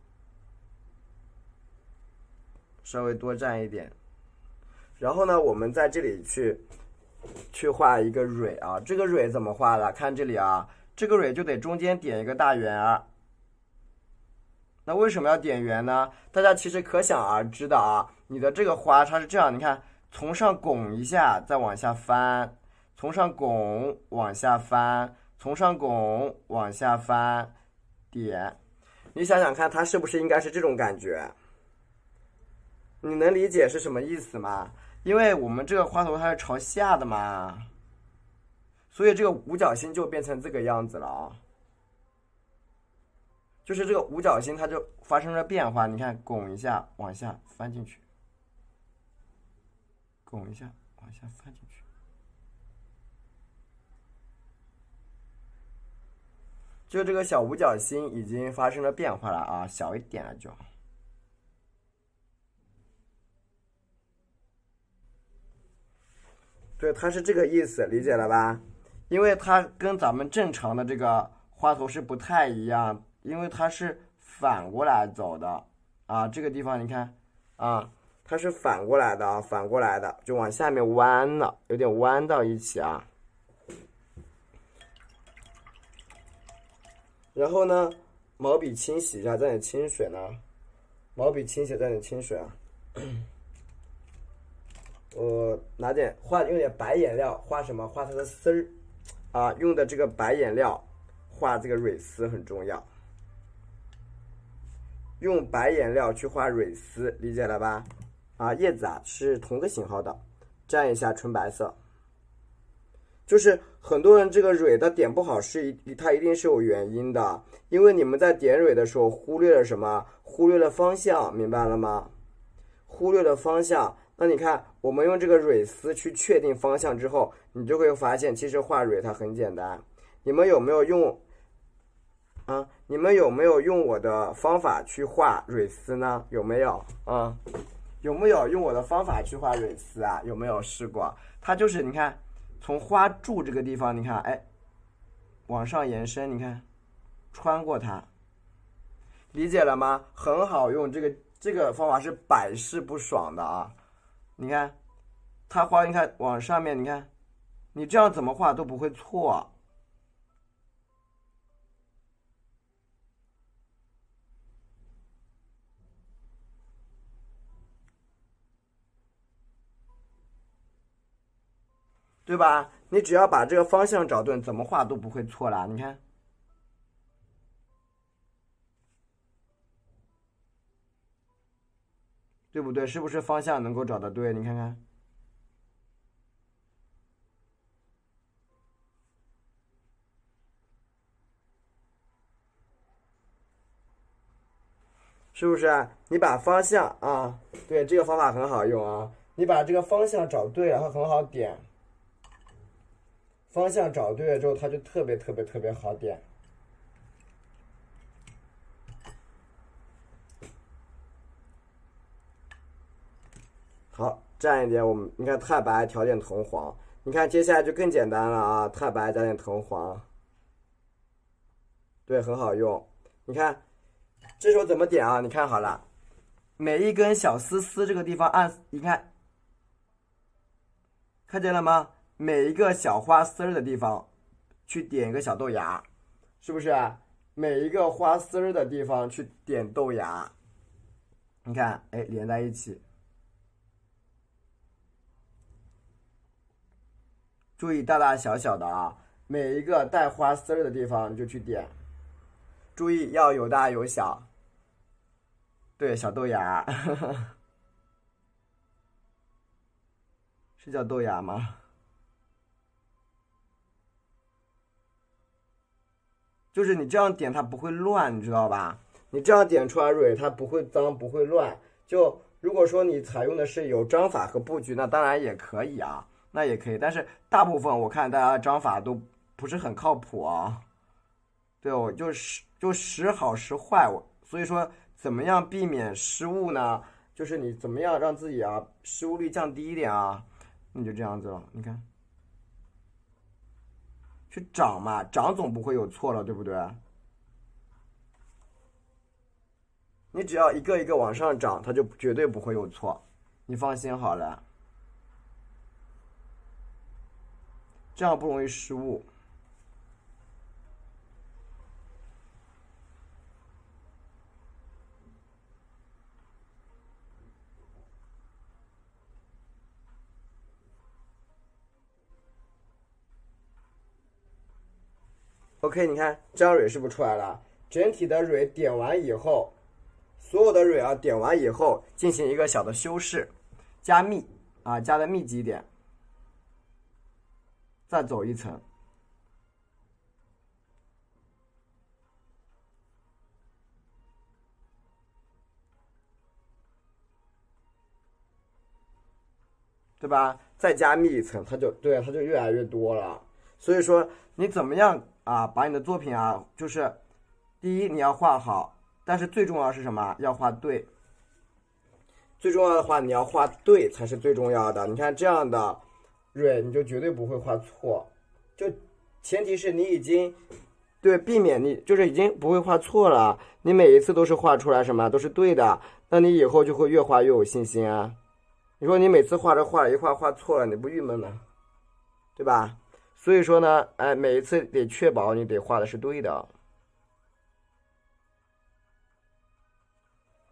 稍微多占一点。然后呢，我们在这里去画一个蕊啊，这个蕊怎么画的？看这里啊，这个蕊就得中间点一个大圆儿。那为什么要点圆呢？大家其实可想而知的啊，你的这个花它是这样，你看从上拱一下，再往下翻，从上拱往下翻，从上拱往下翻，点。你想想看，它是不是应该是这种感觉？你能理解是什么意思吗？因为我们这个花头它是朝下的嘛，所以这个五角星就变成这个样子了啊。就是这个五角星它就发生了变化，你看拱一下往下翻进去，拱一下往下翻进去，就这个小五角星已经发生了变化了啊，小一点了就。对，它是这个意思，理解了吧？因为它跟咱们正常的这个花头是不太一样，因为它是反过来走的啊。这个地方你看啊，它是反过来的啊，反过来的，就往下面弯了，有点弯到一起啊。然后呢，毛笔清洗一下，沾点清水呢。毛笔清洗，沾点清水啊。我拿点用点白颜料画什么？画它的丝儿啊，用的这个白颜料画这个蕊丝很重要。用白颜料去画蕊丝，理解了吧？啊，叶子啊是同个型号的，蘸一下纯白色。就是很多人这个蕊的点不好它一定是有原因的，因为你们在点蕊的时候忽略了什么？忽略了方向，明白了吗？忽略了方向。那你看，我们用这个蕊丝去确定方向之后，你就会发现，其实画蕊它很简单。你们有没有用我的方法去画蕊丝呢？有没有啊？有没有用我的方法去画蕊丝啊？有没有试过？它就是你看，从花柱这个地方，你看，哎，往上延伸，你看，穿过它，理解了吗？很好用，这个方法是百试不爽的啊！你看，它画，你看往上面，你看，你这样怎么画都不会错，对吧？你只要把这个方向找对，怎么画都不会错啦。你看，对不对？是不是方向能够找得对？你看看。是不是？你把方向啊，对，这个方法很好用啊。你把这个方向找对，然后很好点。方向找对了之后，它就特别特别特别好点。好，蘸一点你看太白调点藤黄，你看接下来就更简单了啊，太白加点藤黄，对，很好用。你看。这时候怎么点啊？你看好了，每一根小丝丝这个地方你看见了吗？每一个小花丝儿的地方去点一个小豆芽，是不是？每一个花丝儿的地方去点豆芽，你看，哎，连在一起。注意大大小小的啊，每一个带花丝儿的地方就去点。注意要有大有小，对，小豆芽，是叫豆芽吗？就是你这样点它不会乱，你知道吧？你这样点出来蕊它不会脏不会乱。就如果说你采用的是有章法和布局，那当然也可以啊，那也可以。但是大部分我看大家的章法都不是很靠谱啊。对，我就时好时坏，所以说怎么样避免失误呢？就是你怎么样让自己啊失误率降低一点啊？你就这样子了，你看，去长嘛，长总不会有错了，对不对？你只要一个一个往上涨，它就绝对不会有错，你放心好了，这样不容易失误。OK， 你看这样蕊是不是出来了？整体的蕊点完以后，所有的蕊啊点完以后，进行一个小的修饰，加密啊，加的密集一点，再走一层。对吧？再加密一层，它就越来越多了。所以说，你怎么样啊？把你的作品啊，就是第一你要画好，但是最重要是什么？要画对。最重要的话，你要画对才是最重要的。你看这样的蕊，你就绝对不会画错。就前提是你已经对避免你就是已经不会画错了。你每一次都是画出来什么都是对的，那你以后就会越画越有信心啊。你说你每次画着画着一画错了，你不郁闷吗？对吧？所以说呢，哎，每一次得确保你得画的是对的，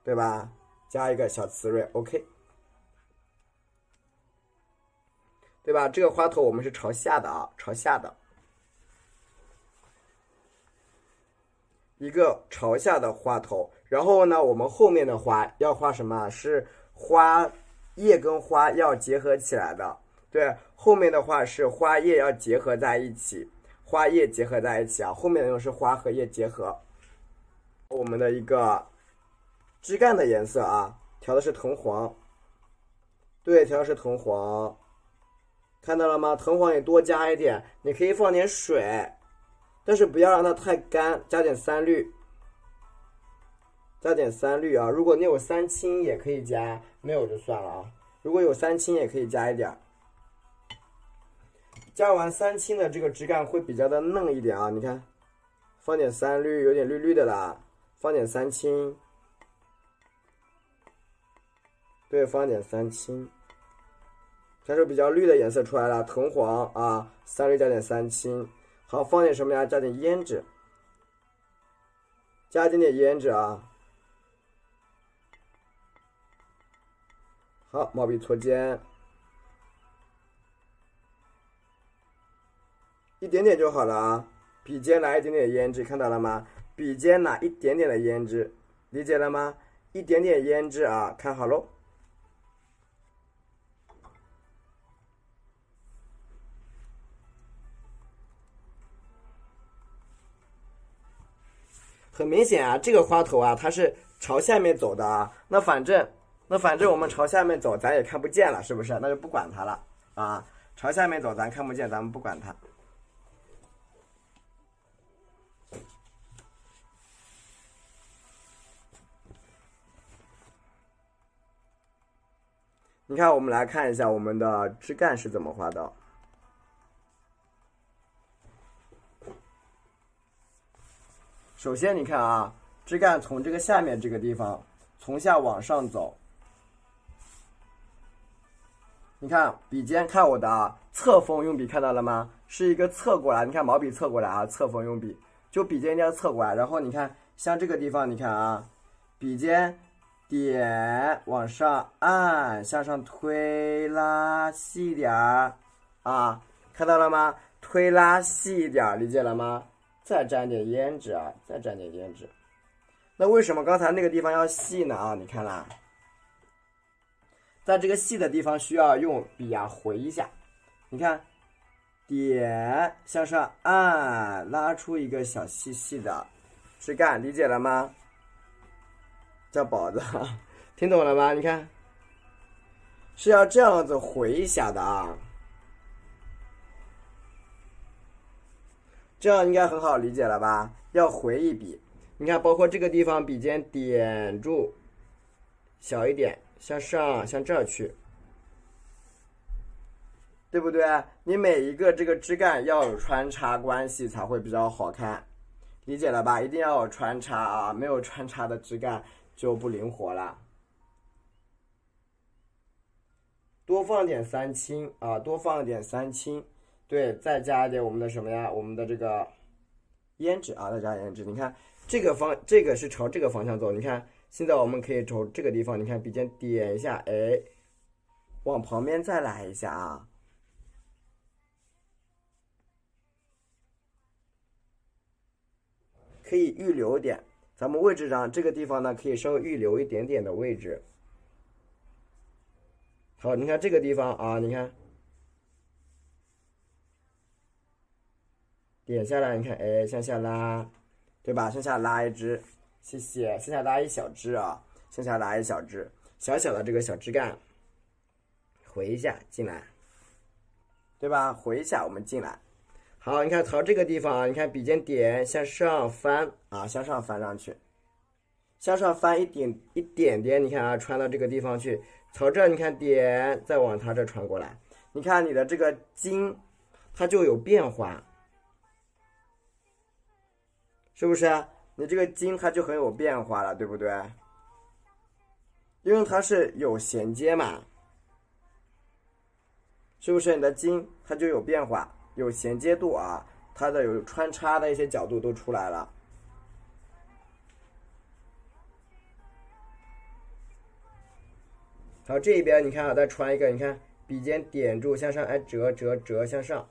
对吧？加一个小雌蕊 ，OK， 对吧？这个花头我们是朝下的啊，朝下的一个朝下的花头。然后呢，我们后面的花要画什么？是花叶跟花要结合起来的。对，后面的话是花叶要结合在一起，花叶结合在一起啊。后面的是花和叶结合。我们的一个枝干的颜色啊，调的是藤黄。对，调的是藤黄，看到了吗？藤黄也多加一点，你可以放点水，但是不要让它太干，加点三氯。加点三氯啊，如果你有三青也可以加，没有就算了啊。如果有三青也可以加一点。加完三青的这个枝干会比较的嫩一点啊，你看，放点三氯，有点绿绿的啦，放点三青，对，放点三青，它是比较绿的颜色出来了，藤黄啊，三氯加点三青，好，放点什么呀？加点胭脂，加一点点胭脂啊，好，毛笔搓尖。一点点就好了啊，笔尖来一点点胭脂，看到了吗？笔尖拿一点点的胭脂，理解了吗？一点点胭脂啊，看好喽。很明显啊，这个花头啊，它是朝下面走的啊。那反正我们朝下面走，咱也看不见了，是不是？那就不管它了啊。朝下面走，咱看不见，咱们不管它。你看，我们来看一下我们的枝干是怎么画的。首先，你看啊，枝干从这个下面这个地方，从下往上走。你看笔尖，看我的啊，侧锋用笔看到了吗？是一个侧过来，你看毛笔侧过来啊，侧锋用笔，就笔尖一定要侧过来。然后你看，像这个地方，你看啊，笔尖。点往上按，向上推拉细一点啊，看到了吗？推拉细一点，理解了吗？再沾点胭脂啊，再沾点胭脂。那为什么刚才那个地方要细呢？啊，你看啦，在这个细的地方需要用笔啊回一下。你看，点向上按，拉出一个小细细的枝干，理解了吗？叫宝子，听懂了吗？你看，是要这样子回一下的啊，这样应该很好理解了吧？要回一笔，你看，包括这个地方笔尖点住，小一点，向上，向这儿去，对不对？你每一个这个枝干要有穿插关系才会比较好看，理解了吧？一定要有穿插啊，没有穿插的枝干就不灵活了。多放点三青啊，多放点三青。对，再加一点我们的什么呀？我们的这个胭脂啊，再加胭脂。你看这个是朝这个方向走。你看现在我们可以从这个地方，你看笔尖点一下，哎，往旁边再来一下啊。可以预留点，咱们位置上这个地方呢，可以稍微预留一点点的位置。好，你看这个地方啊，你看点下来，你看，哎，向下拉，对吧？向下拉一支，谢谢，向下拉一小支啊，向下拉一小支，小小的这个小枝干，回一下进来，对吧？回一下我们进来。好，你看朝这个地方啊，你看笔尖点向上翻啊，向上翻上去，向上翻一点点，你看啊，穿到这个地方去，朝这你看点，再往它这穿过来，你看你的这个筋，它就有变化。是不是啊？你这个筋它就很有变化了，对不对？因为它是有衔接嘛，是不是？你的筋它就有变化，有衔接度啊，它的有穿插的一些角度都出来了。好，这边你看啊，再穿一个，你看笔尖点住向上，哎，折折折向上。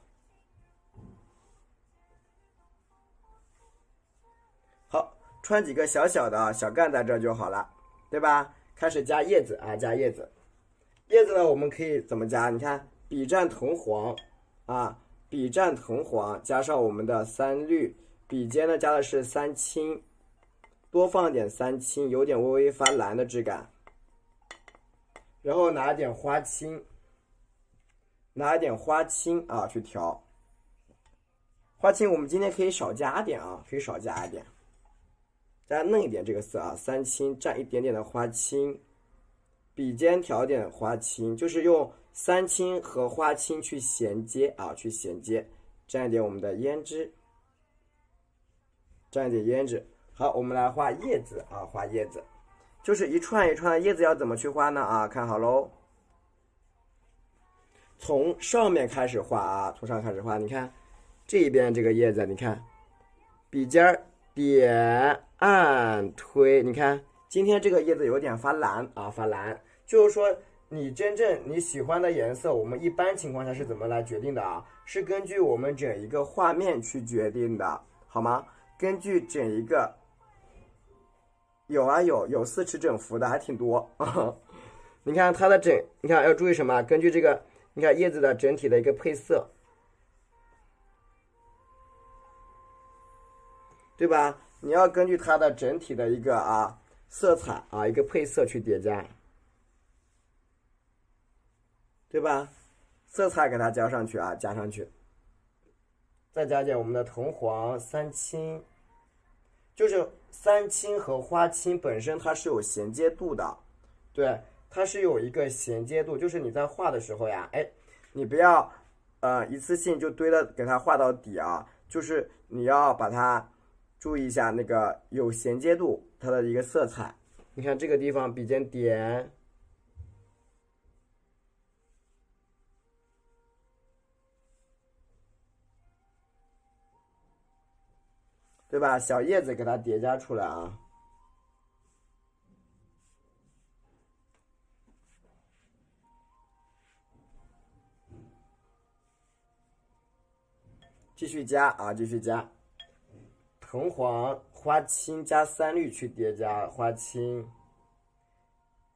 穿几个小小的小干在这就好了，对吧？开始加叶子啊，加叶子。叶子呢，我们可以怎么加？你看，笔蘸藤黄啊，笔蘸藤黄加上我们的三绿，笔尖呢加的是三青，多放点三青，有点微微发蓝的质感。然后拿一点花青，拿一点花青啊去调。花青我们今天可以少加点啊，可以少加一点。加嫩一点这个色啊，三青蘸一点点的花青，笔尖调点花青，就是用三青和花青去衔接啊，去衔接，蘸一点我们的胭脂，蘸一点胭脂。好，我们来画叶子啊，画叶子，就是一串一串的叶子要怎么去画呢？啊，看好喽，从上面开始画啊，从上开始画。你看这一边这个叶子，你看笔尖点按推，你看今天这个叶子有点发蓝啊，发蓝，就是说你真正你喜欢的颜色，我们一般情况下是怎么来决定的啊？是根据我们整一个画面去决定的，好吗？根据整一个，有啊有四尺整幅的还挺多啊。你看它的你看要注意什么？根据这个，你看叶子的整体的一个配色。对吧？你要根据它的整体的一个色彩啊，一个配色去叠加，对吧？色彩给它加上去啊，加上去，再加点我们的藤黄、三青，就是三青和花青本身它是有衔接度的，对，它是有一个衔接度，就是你在画的时候呀，哎，你不要一次性就堆了给它画到底啊，就是你要把它。注意一下那个有衔接度，它的一个色彩。你看这个地方笔尖点，对吧？小叶子给它叠加出来啊。继续加啊，继续加。藤黄、花青加三绿去叠加花青，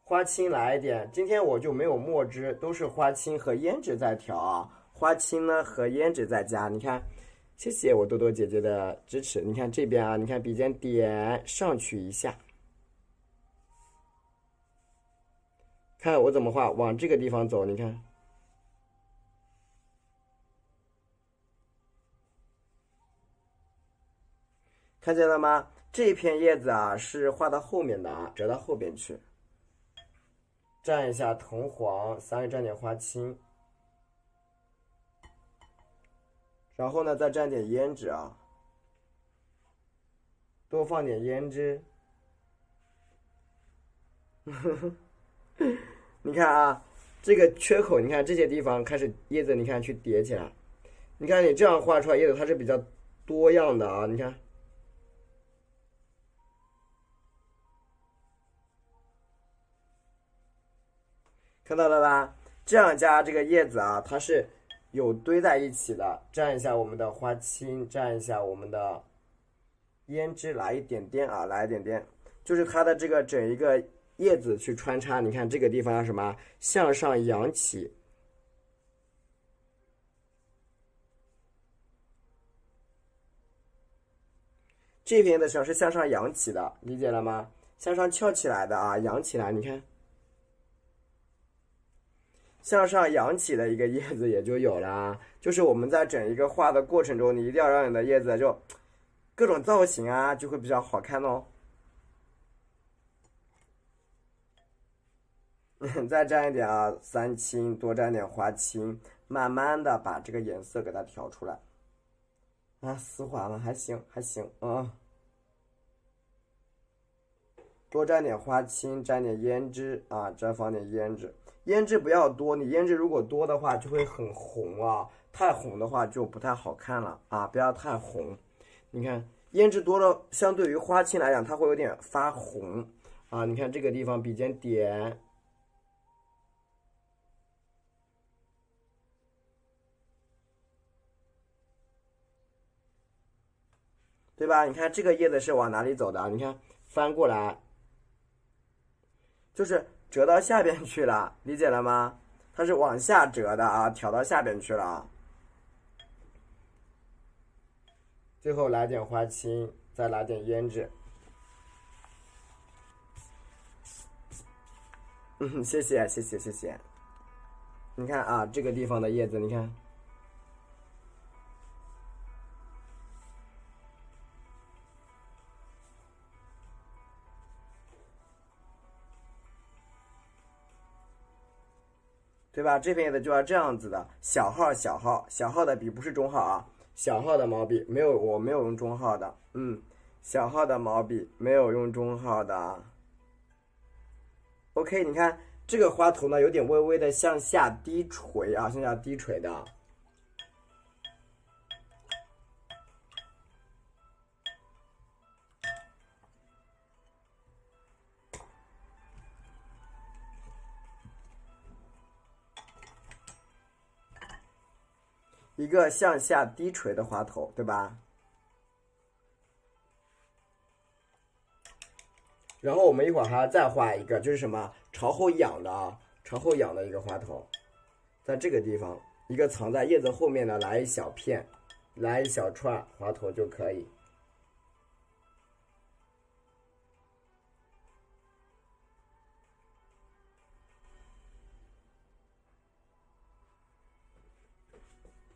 花青来一点。今天我就没有墨汁，都是花青和胭脂在调啊。花青呢和胭脂在加，你看，谢谢我多多姐姐的支持。你看这边啊，你看笔尖点上去一下，看我怎么画，往这个地方走，你看。看见了吗？这片叶子啊是画到后面的啊，折到后边去。蘸一下藤黄，三绿蘸点花青，然后呢再蘸点胭脂啊，多放点胭脂。你看啊，这个缺口，你看这些地方开始叶子，你看去叠起来。你看你这样画出来叶子，它是比较多样的啊。你看，看到了吧？这样加这个叶子啊，它是有堆在一起的。蘸一下我们的花青，蘸一下我们的胭脂，来一点点啊，来一点点，就是它的这个整一个叶子去穿插。你看这个地方要什么？向上扬起。这边的时候是向上扬起的，理解了吗？向上翘起来的啊，扬起来，你看，向上扬起的一个叶子也就有了啊。就是我们在整一个画的过程中，你一定要让你的叶子就各种造型啊，就会比较好看哦。再蘸一点啊，三青，多蘸点花青，慢慢的把这个颜色给它调出来。啊，丝滑了，还行，还行啊。多蘸点花青，蘸点胭脂啊，再放点胭脂。胭脂不要多，你胭脂如果多的话就会很红啊，太红的话就不太好看了啊，不要太红。你看胭脂多了，相对于花青来讲，它会有点发红啊。你看这个地方笔尖点。对吧？你看这个叶子是往哪里走的？你看翻过来，就是折到下边去了，理解了吗？它是往下折的啊，挑到下边去了啊。最后来点花青，再来点胭脂。谢谢谢谢谢谢。你看啊，这个地方的叶子，你看。对吧？这片叶子就要这样子的，小号小号小号的笔不是中号啊，小号的毛笔没有，我没有用中号的，小号的毛笔没有用中号的。OK，你看这个花头呢，有点微微的向下低垂啊，向下低垂的。一个向下低垂的花头，对吧？然后我们一会儿还要再画一个，就是什么朝后仰的啊，朝后仰的一个花头，在这个地方，一个藏在叶子后面的，来一小片，来一小串花头就可以。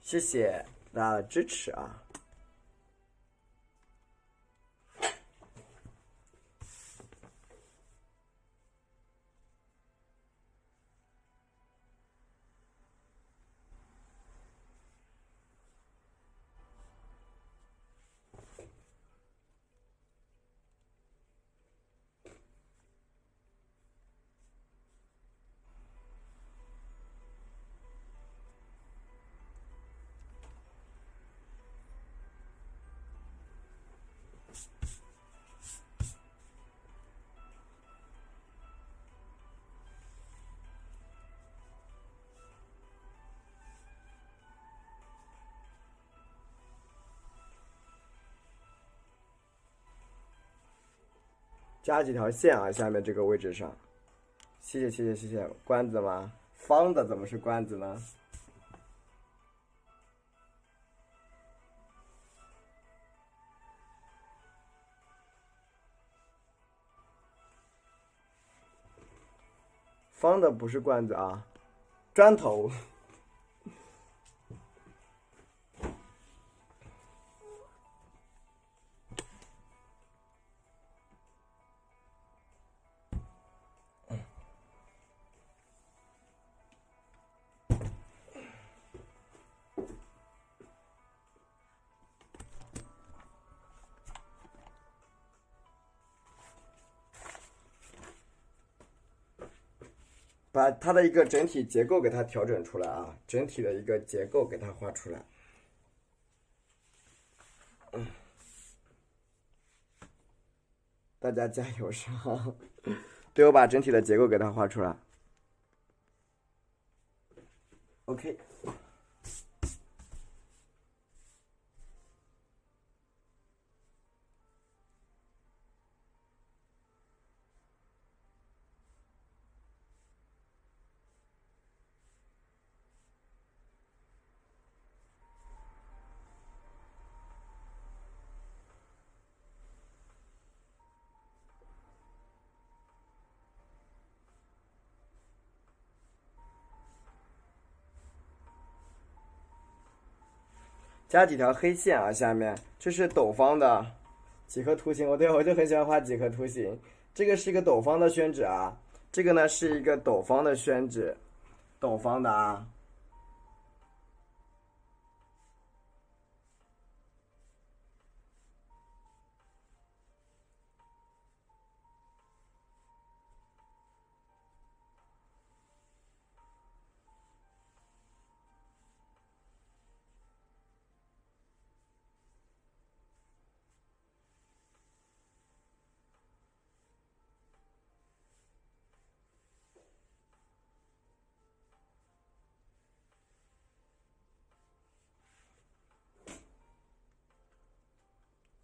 谢谢大家的支持啊！加几条线啊，下面这个位置上。谢谢谢谢谢谢，关子吗？方的怎么是关子呢？方的不是罐子啊，砖头。把它的一个整体结构给它调整出来啊，整体的一个结构给它画出来。大家加油是吗？对，我把整体的结构给它画出来。OK。加几条黑线啊，下面这是斗方的几何图形，我就很喜欢画几何图形。这个是一个斗方的宣纸啊，这个呢是一个斗方的宣纸，斗方的啊。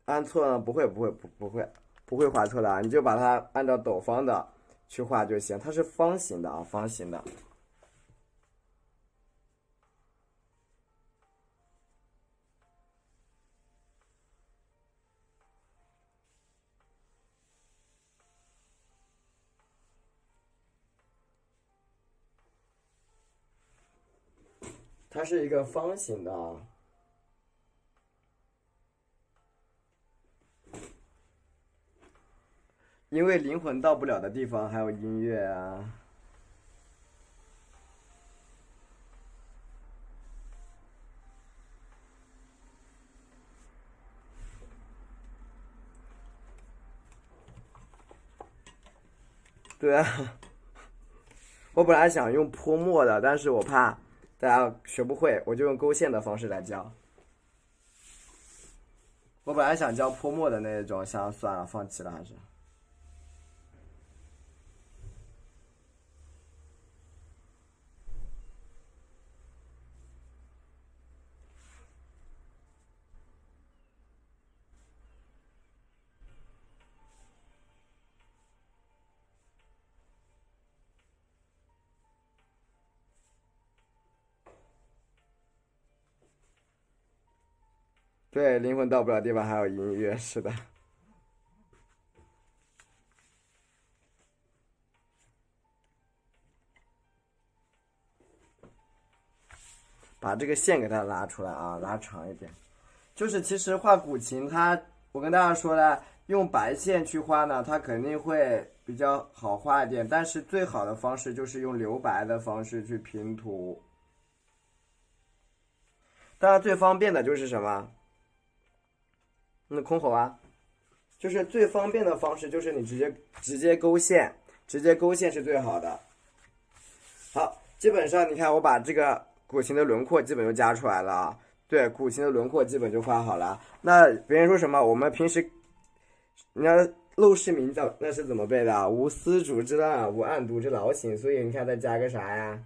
按错了不会画错的啊，你就把它按照斗方的去画就行，它是方形的啊，方形的。它是一个方形的啊。因为灵魂到不了的地方还有音乐啊。对啊，我本来想用泼墨的，但是我怕大家学不会，我就用勾线的方式来教。我本来想教泼墨的那种，想算了，放弃了还是。对，灵魂到不了地方还有音乐，是的。把这个线给它拉出来啊，拉长一点。就是其实画古琴它，我跟大家说了，用白线去画呢，它肯定会比较好画一点，但是最好的方式就是用留白的方式去平涂。当然最方便的就是什么？那空口啊，就是最方便的方式就是你直接勾线，直接勾线是最好的。好，基本上你看我把这个古琴的轮廓基本就加出来了啊。对，古琴的轮廓基本就画好了。那别人说什么？我们平时，你要陋室铭叫那是怎么背的？无丝竹之乱，无案牍之劳形。所以你看再加个啥呀？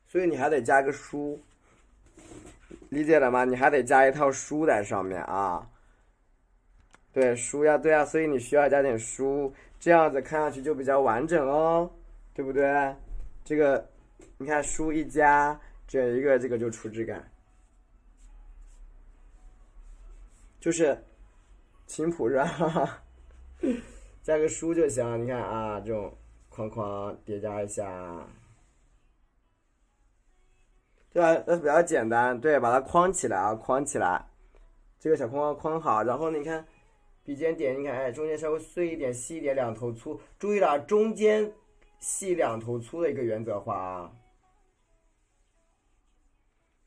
所以你还得加个书，理解了吗？你还得加一套书在上面啊。对，书呀，对啊，所以你需要加点书，这样子看上去就比较完整哦，对不对？这个，你看书一加，整一个这个就出质感，就是琴谱是吧？加个书就行。你看啊，这种框框叠加一下，对吧？那比较简单，对，把它框起来啊，框起来，这个小框框框好，然后你看。笔尖点，你看，哎，中间稍微碎一点，细一点，两头粗。注意了，中间细两头粗的一个原则画啊。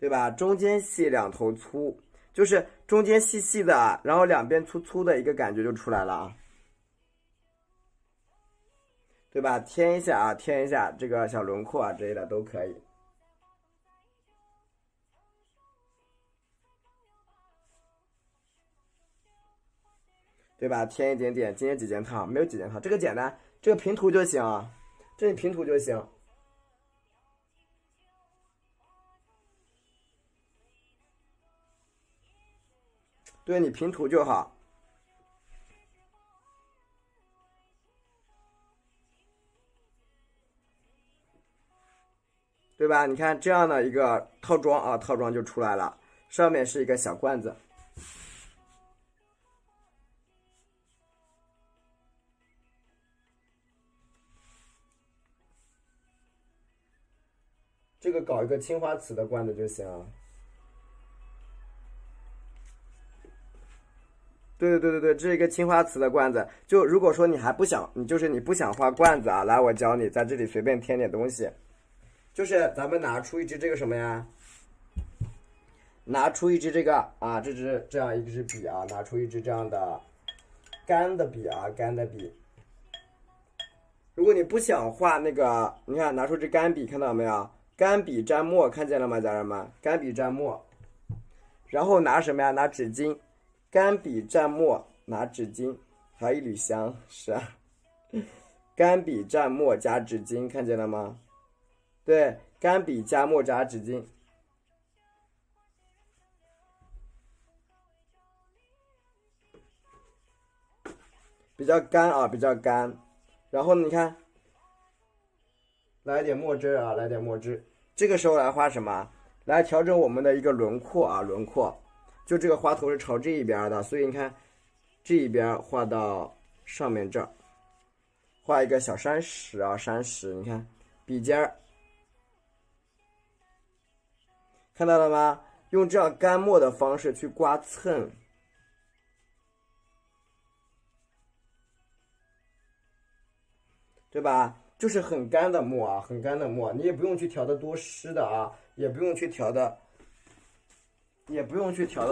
对吧？中间细，两头粗，就是中间细细的，然后两边粗粗的一个感觉就出来了啊，对吧？添一下啊，添一下这个小轮廓啊之类的都可以。对吧？添一点点，今天几件套？没有几件套，这个简单，这个平涂就行啊，这里平涂就行。对，你平涂就好，对吧？你看这样的一个套装啊，套装就出来了，上面是一个小罐子。这个搞一个青花瓷的罐子就行啊。对，这是一个青花瓷的罐子。就如果说你还不想，你不想画罐子啊，来我教你，在这里随便添点东西。就是咱们拿出一支这个什么呀？拿出一支这个啊，这样一支笔啊，拿出一支这样的干的笔啊，干的笔。如果你不想画那个，你看拿出支干笔，看到没有？干笔沾墨，看见了吗，家人们？干笔沾墨，然后拿什么呀？拿纸巾。干笔蘸墨，拿纸巾，还有一缕香，是啊。干笔蘸墨加纸巾，看见了吗？对，干笔加墨加纸巾，比较干啊，比较干。然后你看，来点墨汁啊，来点墨汁。这个时候来画什么？来调整我们的一个轮廓啊，轮廓。就这个花头是朝这一边的，所以你看这一边画到上面这儿，画一个小山石啊，山石，你看笔尖儿，看到了吗？用这样干墨的方式去刮蹭，对吧？就是很干的墨啊，很干的墨，你也不用去调的多湿的啊，也不用去调的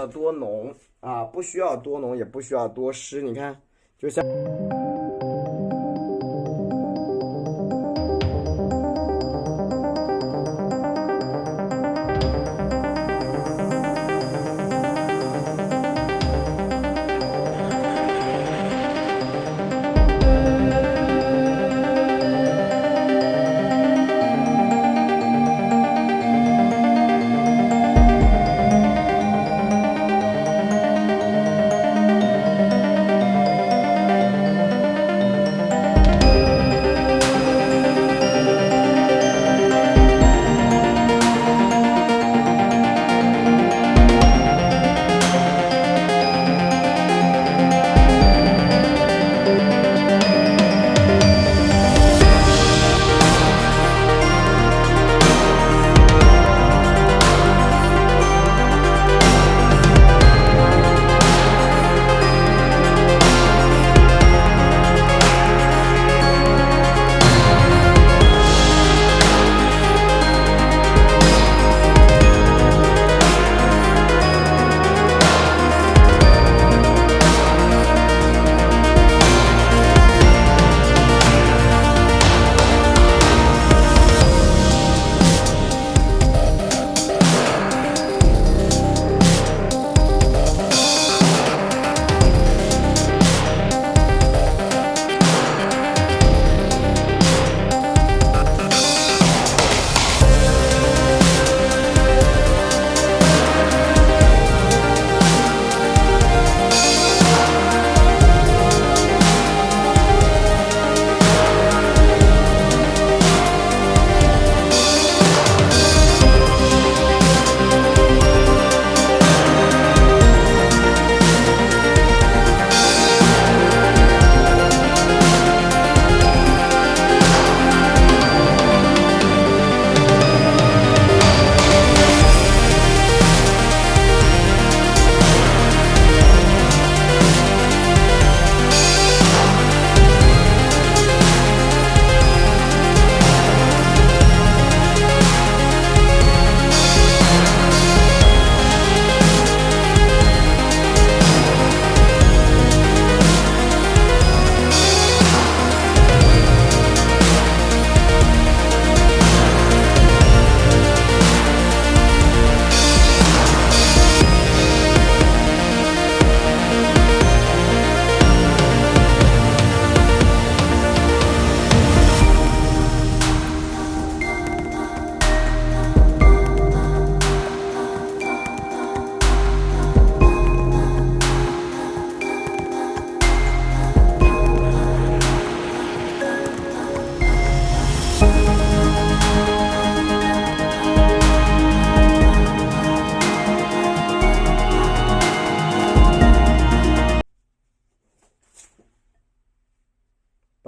多浓啊，不需要多浓，也不需要多湿。你看，就像。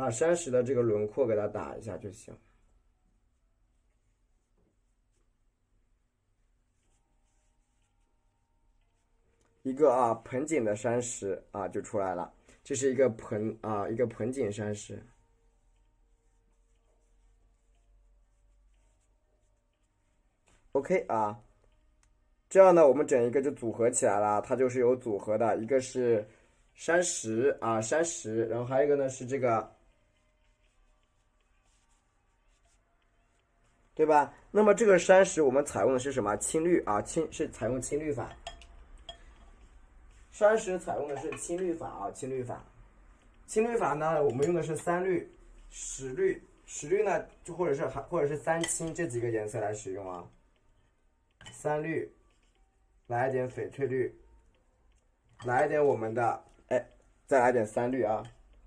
把山石的这个轮廓给它打一下就行。一个盆景的山石就出来了，这是一个盆景山石。OK 这样呢，我们整一个就组合起来了，它就是有组合的，一个是山石山石，然后还有一个呢是这个，对吧？那么这个山石我们采用的是什么？青绿是采用青绿法。山石采用的是青绿法青绿法。青绿法呢，我们用的是三绿、10绿、10绿呢，就或者是三青这几个颜色来使用三绿，来一点翡翠绿，来一点我们的再来点三绿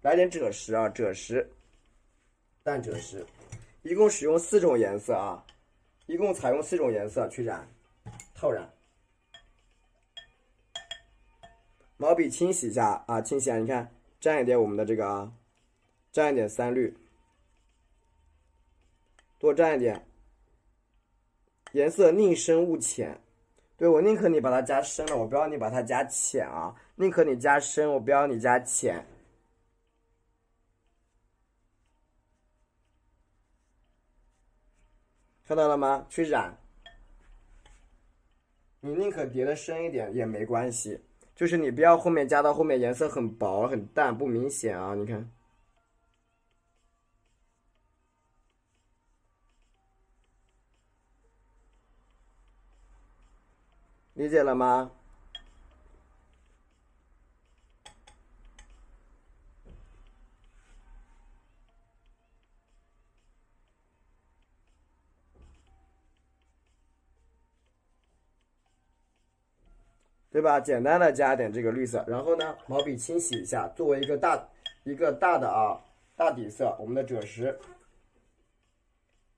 来点赭石赭石，淡赭石，一共使用4种颜色一共采用4种颜色去染，套染。毛笔清洗一下清洗一下，你看沾一点我们的这个沾一点三绿，多沾一点，颜色宁深勿浅。对，我宁可你把它加深了，我不要你把它加浅宁可你加深，我不要你加浅。看到了吗？去染，你宁可叠的深一点也没关系，就是你不要后面加到后面颜色很薄很淡不明显你看。理解了吗？对吧？简单的加点这个绿色，然后呢，毛笔清洗一下，作为一个大的大底色，我们的赭石，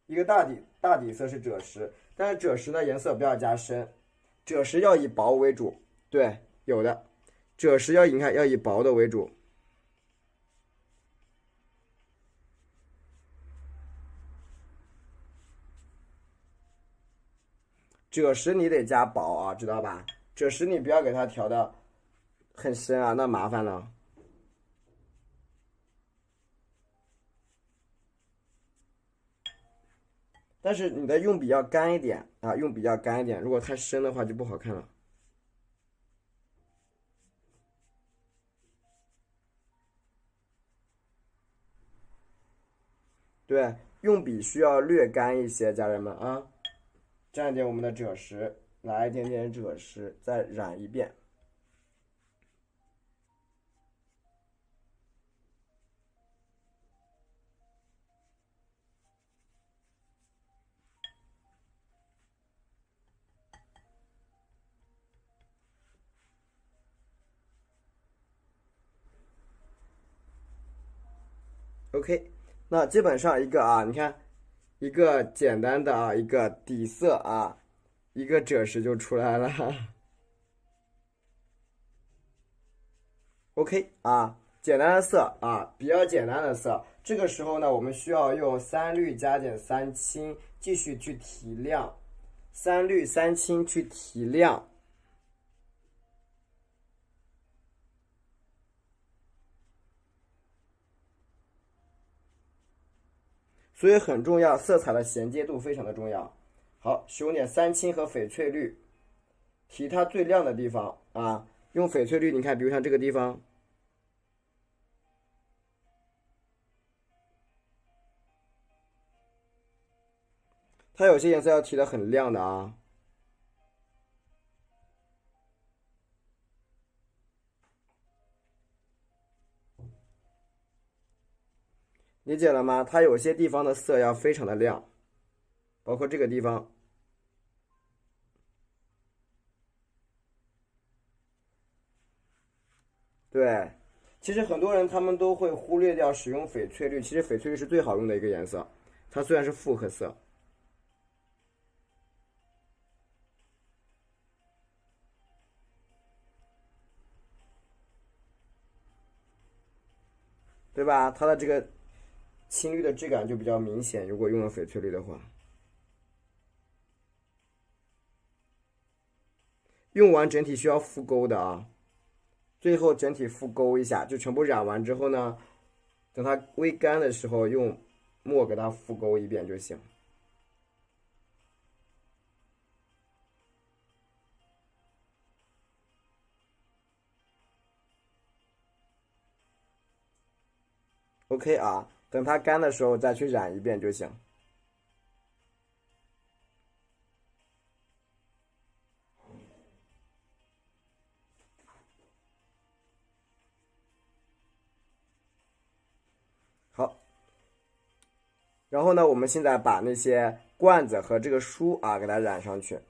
一个大底色是赭石，但是赭石的颜色不要加深，赭石要以薄为主。对，有的赭石你看要以薄的为主。赭石你得加薄知道吧？赭石你不要给它调的很深那麻烦了。但是你的用笔要干一点用笔要干一点，如果太深的话就不好看了。对，用笔需要略干一些，家人们蘸一点我们的赭石，来一点点赭石，再染一遍。OK， 那基本上一个你看一个简单的一个底色一个赭石就出来了。OK 简单的色比较简单的色。这个时候呢，我们需要用三绿加点三青，继续去提亮，三绿三青去提亮。所以很重要，色彩的衔接度非常的重要。好，使用点三青和翡翠绿，提它最亮的地方用翡翠绿，你看，比如像这个地方，它有些颜色要提的很亮的理解了吗？它有些地方的色要非常的亮，包括这个地方。对，其实很多人他们都会忽略掉使用翡翠绿，其实翡翠绿是最好用的一个颜色，它虽然是复合色。对吧？它的这个青绿的质感就比较明显。如果用了翡翠绿的话，用完整体需要复勾的啊，最后整体复勾一下，就全部染完之后呢，等它微干的时候用墨给它复勾一遍就行。OK 啊，等它干的时候再去染一遍就行。好，然后呢，我们现在把那些罐子和这个书啊给它染上去。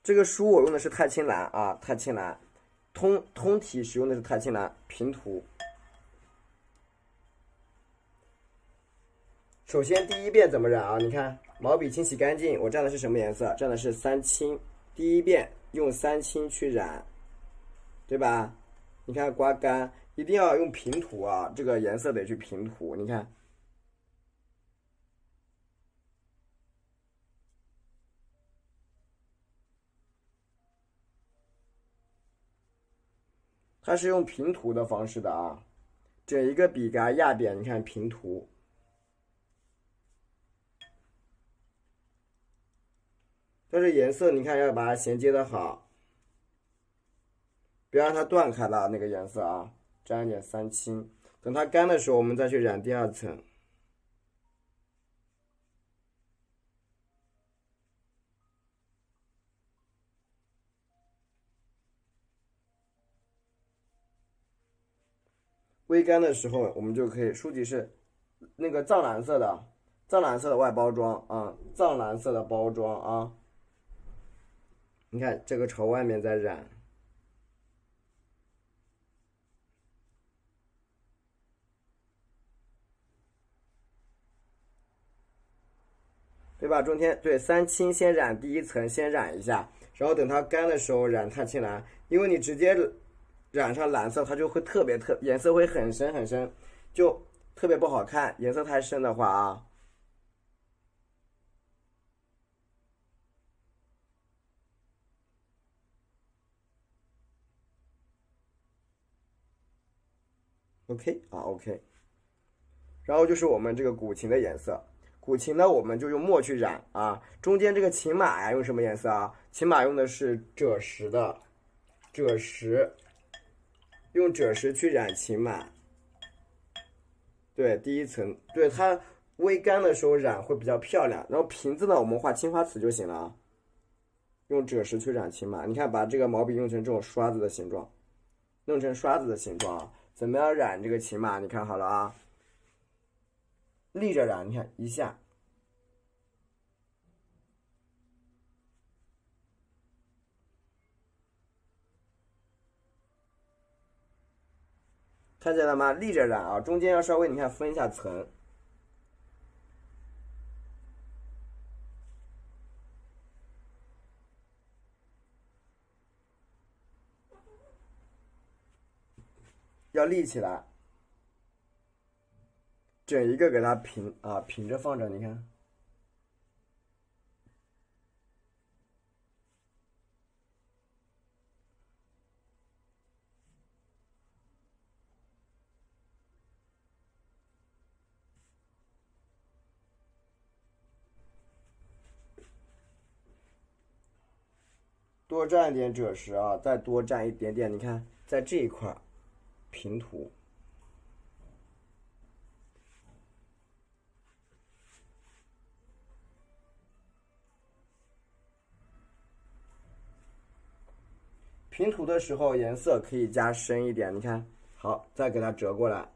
这个书我用的是钛青蓝啊，钛青蓝，通体使用的是钛青蓝平涂。首先第一遍怎么染啊？你看毛笔清洗干净，我蘸的是什么颜色？蘸的是三青。第一遍用三青去染，对吧？你看刮干，一定要用平涂啊，这个颜色得去平涂。你看，它是用平涂的方式的啊，整一个笔给它压扁，你看平涂。但是颜色你看要把它衔接的好，别让它断开了那个颜色啊。沾一点三青，等它干的时候，我们再去染第二层。微干的时候，我们就可以，书籍是那个藏蓝色的，藏蓝色的外包装啊，藏蓝色的包装啊。你看这个朝外面再染，对吧？中间对三青先染第一层，先染一下，然后等它干的时候染钛青蓝，因为你直接染上蓝色，它就会颜色会很深很深，就特别不好看。颜色太深的话啊。OK 啊 OK，然后就是我们这个古琴的颜色，古琴呢我们就用墨去染啊，中间这个琴马呀用什么颜色啊？琴马用的是赭石的，赭石，用赭石去染琴马。对，第一层，对它微干的时候染会比较漂亮。然后瓶子呢，我们画青花瓷就行了啊，用赭石去染琴马。你看，把这个毛笔用成这种刷子的形状，弄成刷子的形状啊。怎么样染这个琴马？你看好了啊，立着染，你看一下，看见了吗？立着染啊，中间要稍微你看分一下层。要立起来，整一个给它平啊，平着放着，你看。多蘸一点赭石啊，再多蘸一点点，你看在这一块平涂。平涂的时候颜色可以加深一点，你看，好，再给它折过来。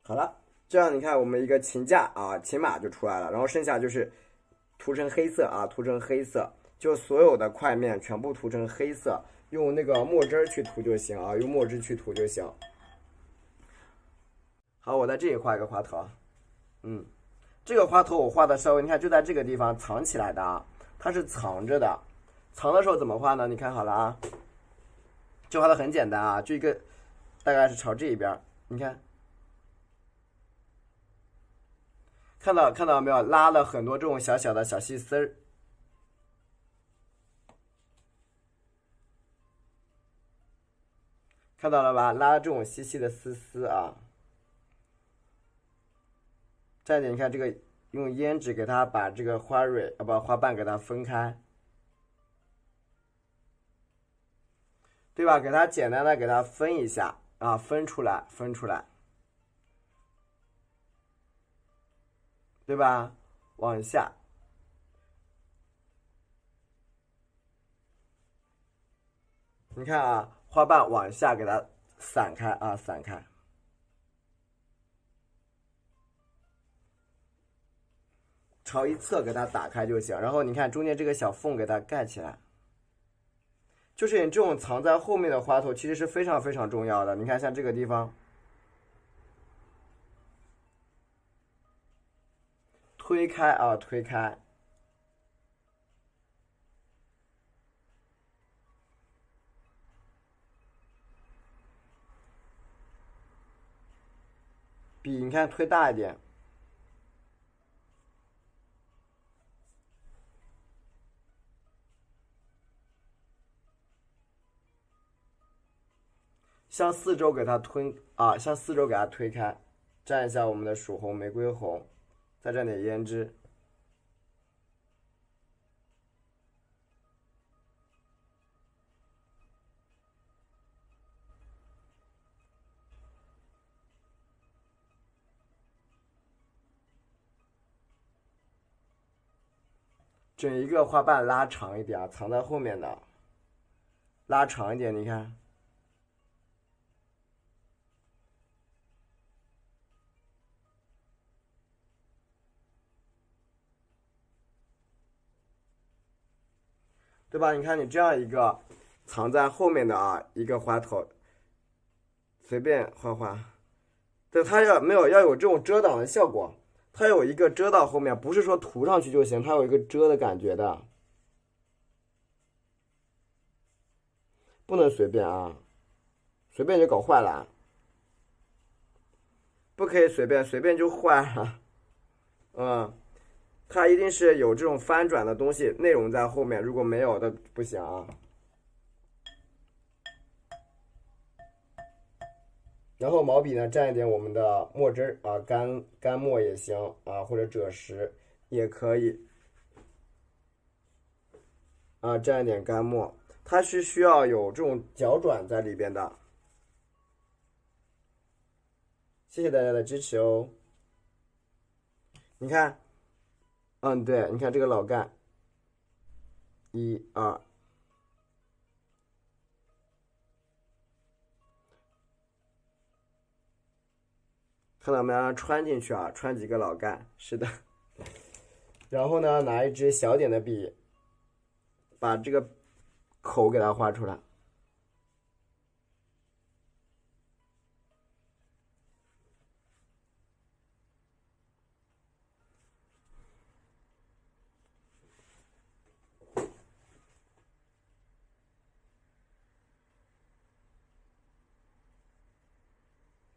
好了，这样你看我们一个琴架啊，琴码就出来了，然后剩下就是涂成黑色啊，涂成黑色，就所有的块面全部涂成黑色，用那个墨汁去涂就行啊，用墨汁去涂就行。好，我在这里画一个花头，这个花头我画的稍微，你看就在这个地方藏起来的啊，它是藏着的，藏的时候怎么画呢？你看好了啊，就画的很简单啊，就一个大概是朝这一边，你看。看到没有？拉了很多这种小小的小细丝儿，看到了吧？拉了这种细细的丝丝啊。再一点，你看这个用胭脂给它把这个花蕊不花瓣给它分开，对吧？给它简单的给它分一下啊，分出来，对吧？往下。你看啊，花瓣往下给它散开啊，散开，朝一侧给它打开就行。然后你看中间这个小缝给它盖起来。就是你这种藏在后面的花头，其实是非常非常重要的。你看像这个地方，推开啊，推开。笔你看推大一点，向四周给它推啊，向四周给它推开，蘸一下我们的曙红玫瑰红，再蘸点胭脂。整一个花瓣拉长一点啊，藏在后面的，拉长一点，你看。对吧？你看你这样一个藏在后面的啊，一个花头，随便画画，对，它要有这种遮挡的效果，它有一个遮到后面，不是说涂上去就行，它有一个遮的感觉的，不能随便啊，随便就搞坏了，不可以随便，随便就坏了，它一定是有这种翻转的东西内容在后面，如果没有的不行啊。然后毛笔呢，蘸一点我们的墨汁啊，干墨也行啊，或者赭石也可以啊，蘸一点干墨，它是需要有这种角转在里边的。谢谢大家的支持哦。你看，对，你看这个老干，一二，看到没有？穿进去啊，穿几个老干，是的。然后呢，拿一支小点的笔，把这个口给它画出来。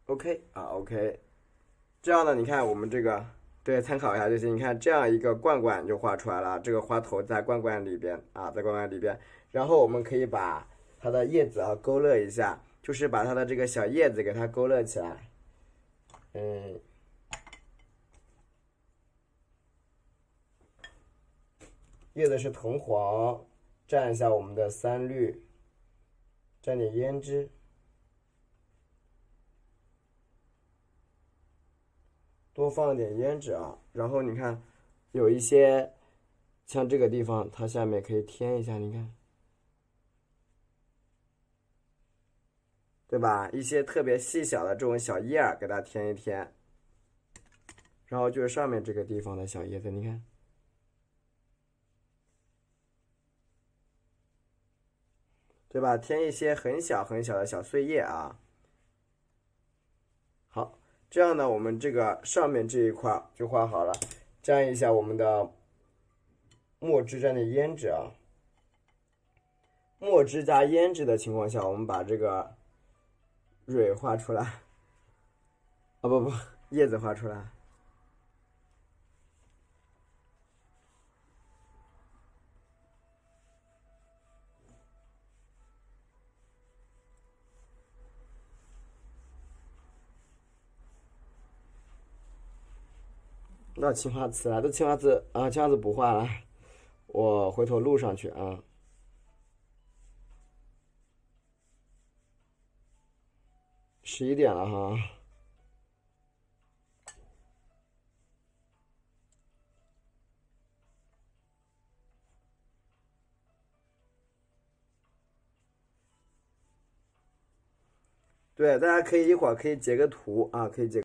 OK 啊 ，OK，这样呢，你看我们这个，对，参考一下就行。你看这样一个罐罐就画出来了，这个花头在罐罐里边啊，在罐罐里边。然后我们可以把它的叶子啊勾勒一下，就是把它的这个小叶子给它勾勒起来。叶子是藤黄，蘸一下我们的三绿，蘸点胭脂。多放一点胭脂啊，然后你看，有一些像这个地方，它下面可以添一下，你看，对吧？一些特别细小的这种小叶儿，给它添一添。然后就是上面这个地方的小叶子，你看，对吧？添一些很小很小的小碎叶啊。好，这样呢，我们这个上面这一块就画好了。沾一下我们的墨汁沾的胭脂啊。墨汁加胭脂的情况下，我们把这个蕊画出来。啊不，叶子画出来。那青花瓷啊，这青花瓷啊，青花瓷不画了，我回头录上去啊。11点了哈。对，大家可以一会儿可以截个图啊，可以截。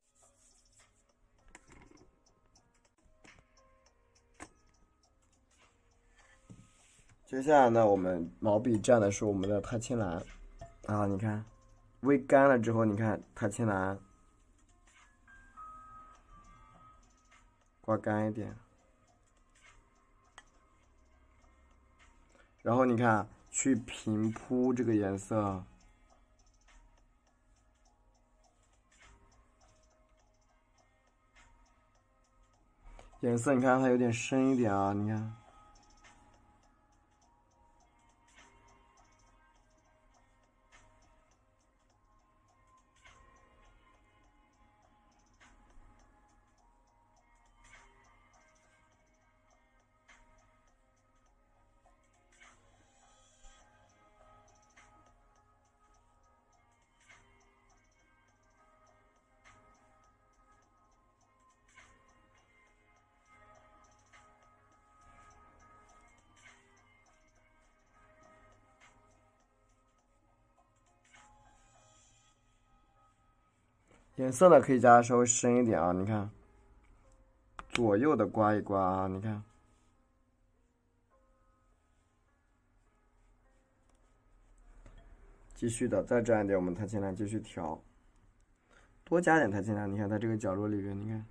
接下来呢，我们毛笔蘸的是我们的太青蓝啊，你看，微干了之后，你看太青蓝，刮干一点，然后你看去平铺这个颜色。颜色你看它有点深一点啊，你看。颜色呢可以加的稍微深一点啊，你看，左右的刮一刮啊，你看，继续的再蘸一点我们太青蓝，继续调，多加点太青蓝，你看在这个角落里面，你看。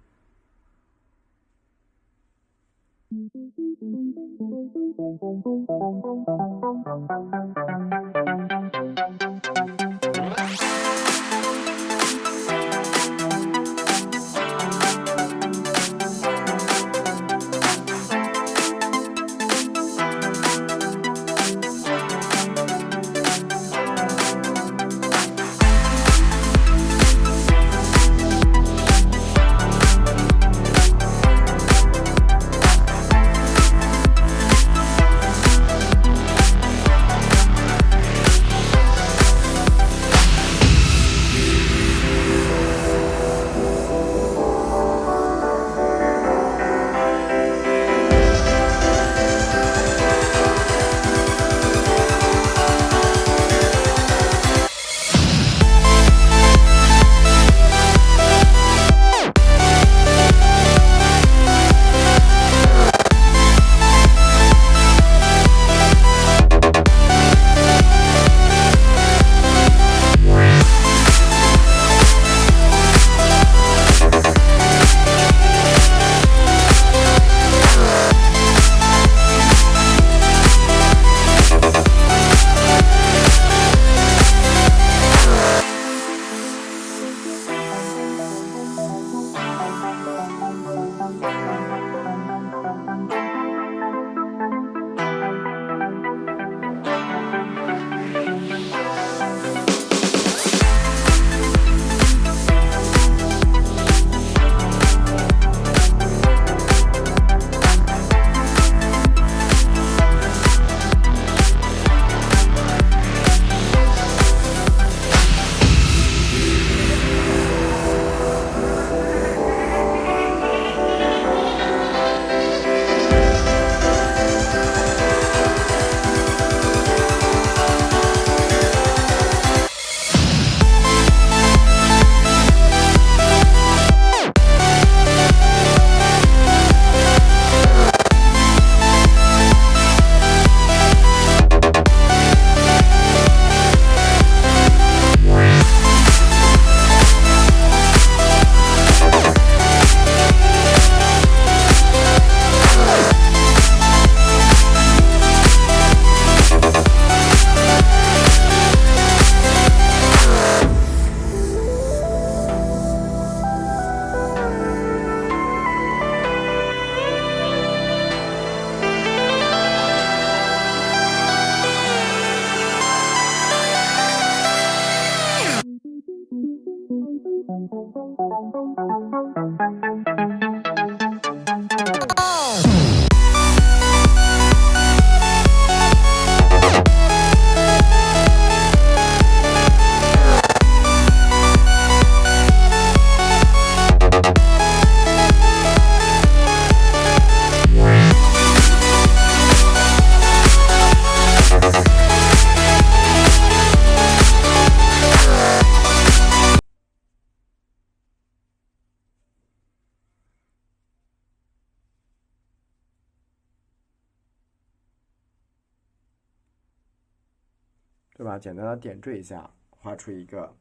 对吧？简单的点缀一下，画出一个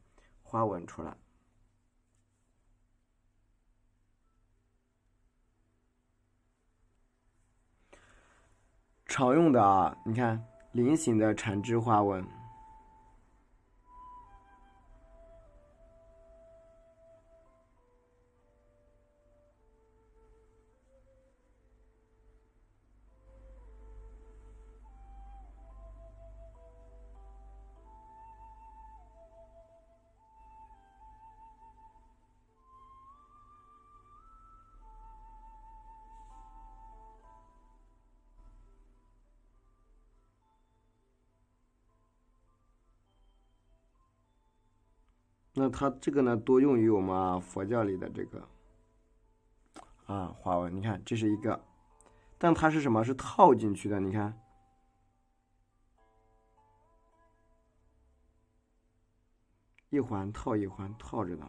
花纹出来。常用的啊，你看菱形的缠枝花纹。那它这个呢，多用于我们佛教里的这个花纹。你看，这是一个，但它是什么？是套进去的。你看，一环套一环套着的。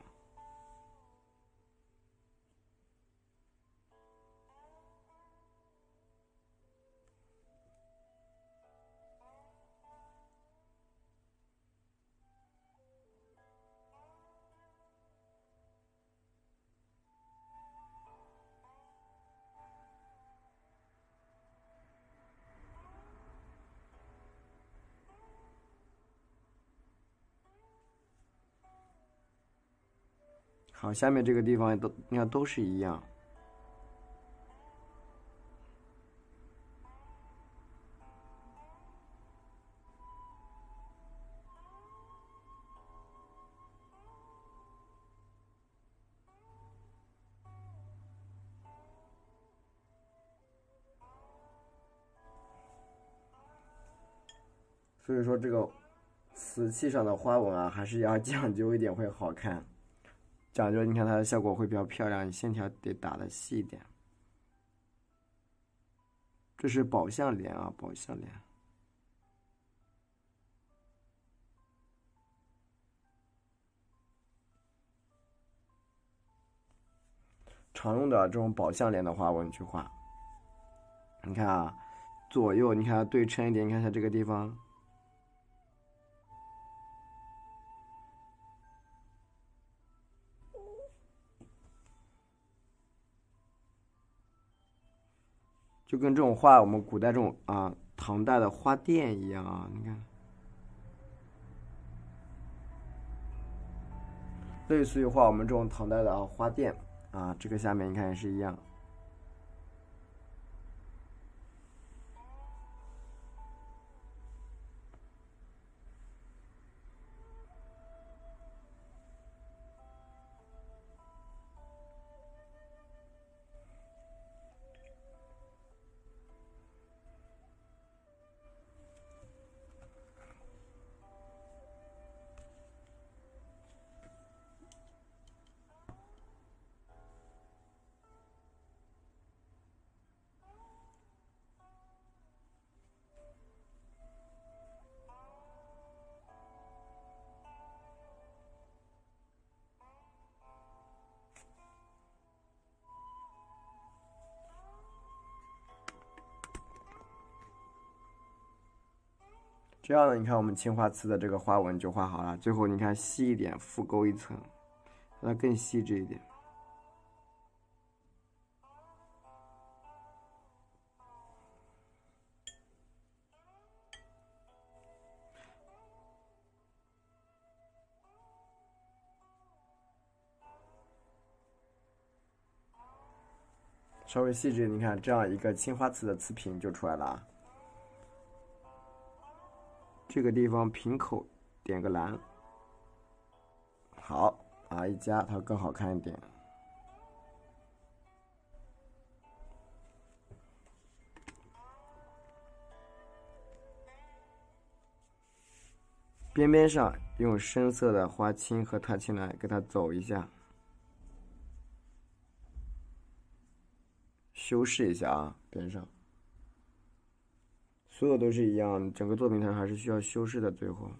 好，下面这个地方都你看都是一样。所以说这个瓷器上的花纹啊，还是要讲究一点会好看。讲究，你看它的效果会比较漂亮，你线条得打得细一点。这是宝相莲啊，宝相莲。常用的这种宝相莲的花纹去画。你看啊，左右你看对称一点，你看一下这个地方。就跟这种画我们古代这种唐代的花钿一样啊，你看，类似于画我们这种唐代的花钿啊，这个下面你看也是一样。这样呢，你看我们青花瓷的这个花纹就画好了。最后你看细一点，复勾一层，让它更细致一点。稍微细致，你看这样一个青花瓷的瓷瓶就出来了啊。这个地方瓶口点个蓝，好啊，一加它更好看一点。边边上用深色的花青和碳青来给它走一下，修饰一下啊，边上。所有都是一样，整个作品它还是需要修饰的。最后。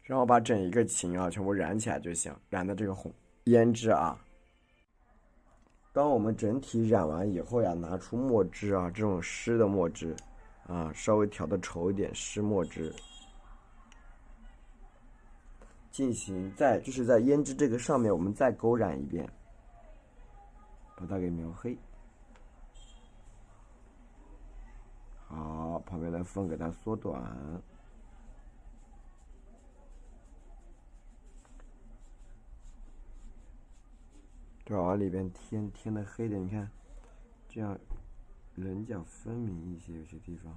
然后把整一个琴啊全部染起来就行，染的这个红胭脂啊。当我们整体染完以后呀，拿出墨汁啊，这种湿的墨汁啊，稍微调的稠一点湿墨汁，进行就是在胭脂这个上面，我们再勾染一遍，把它给描黑。好，旁边的缝给它缩短。对，往里边添的黑点，你看，这样棱角分明一些，有些地方。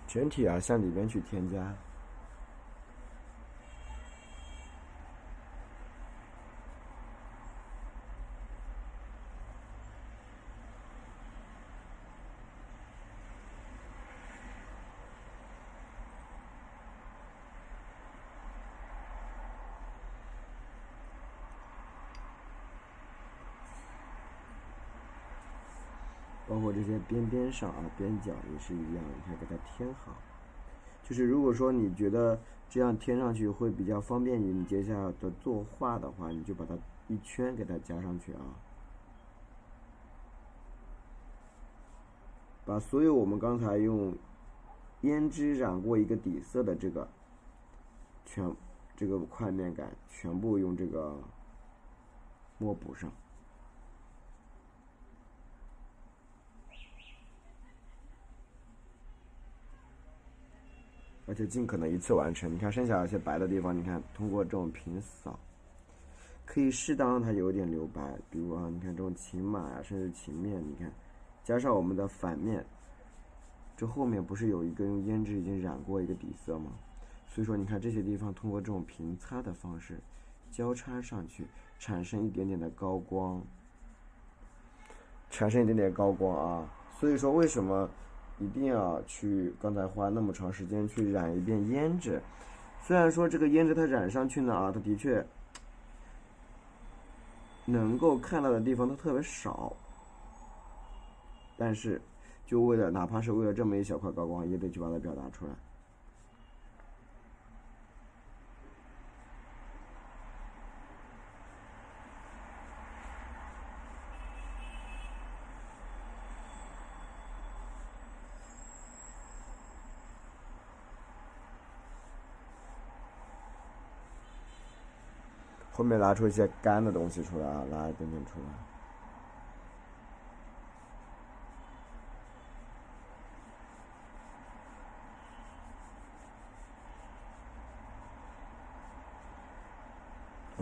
整体啊向里边去添加。包括这些边边上啊，边角也是一样，你看给它添好。就是如果说你觉得这样添上去会比较方便于你接下来的作画的话，你就把它一圈给它加上去啊。把所有我们刚才用胭脂染过一个底色的这个这个块面感全部用这个墨补上。而且尽可能一次完成。你看剩下有些白的地方，你看通过这种平扫，可以适当让它有点留白。比如啊，你看这种琴码啊，甚至琴面，你看加上我们的反面，这后面不是有一个用胭脂已经染过一个底色吗？所以说你看这些地方通过这种平擦的方式交叉上去，产生一点点的高光，啊。所以说为什么一定要去刚才花那么长时间去染一遍胭脂？虽然说这个胭脂它染上去呢啊，它的确能够看到的地方都特别少，但是就为了哪怕是为了这么一小块高光，也得去把它表达出来。后面拿出一些干的东西出来啊，拉一点点出来。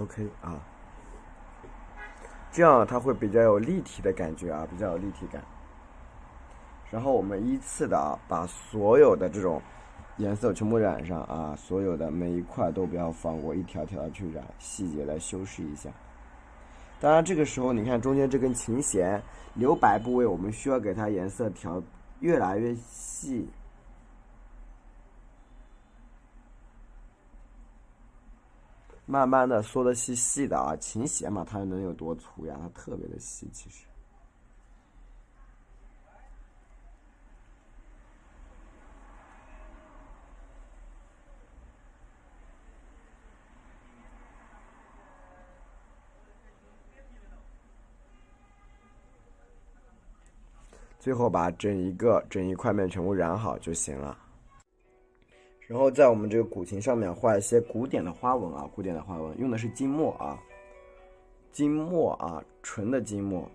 OK 啊，这样它会比较有立体的感觉啊，比较有立体感。然后我们依次的啊，把所有的这种颜色全部染上啊，所有的每一块都不要放过，一条条的去染，细节来修饰一下。当然这个时候你看中间这根琴弦留白部位，我们需要给它颜色调越来越细，慢慢的缩的细细的啊。琴弦嘛，它能有多粗呀？它特别的细，其实。最后把整一块面全部染好就行了。然后在我们这个古琴上面画一些古典的花纹啊，用的是金墨啊，纯的金墨。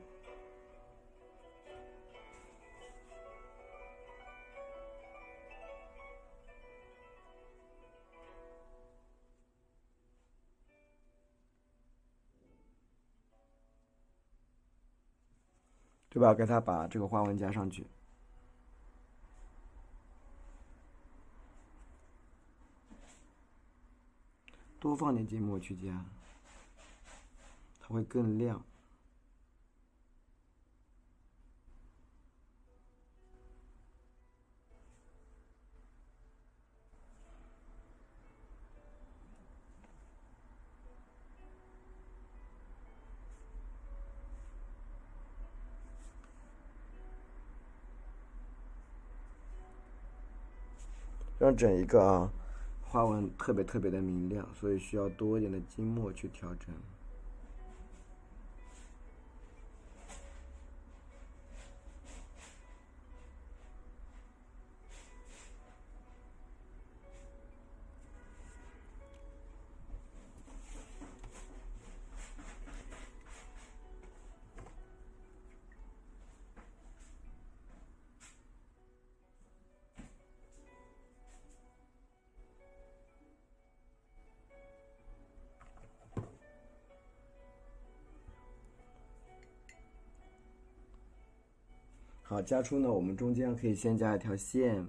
对吧？给它把这个花纹加上去，多放点芥末去加，它会更亮。让整一个花纹特别特别的明亮，所以需要多一点的金墨去调整。好，加出呢，我们中间可以先加一条线，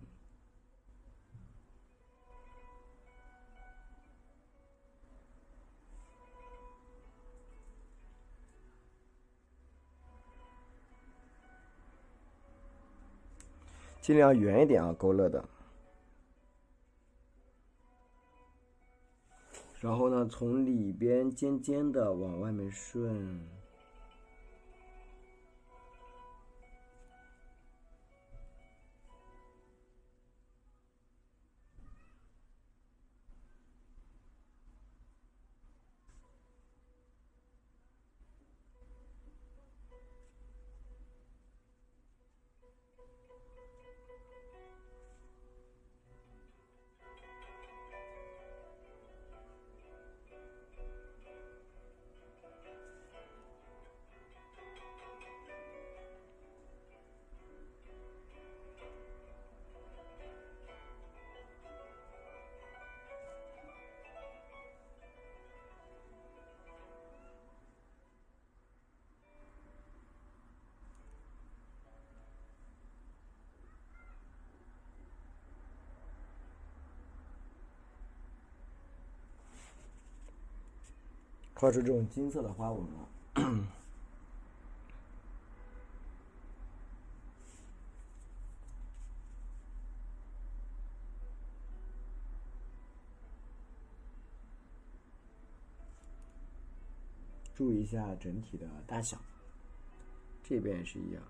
尽量圆一点啊，勾勒的。然后呢，从里边尖尖的往外面顺。画出这种金色的花纹了。注意一下整体的大小，这边也是一样，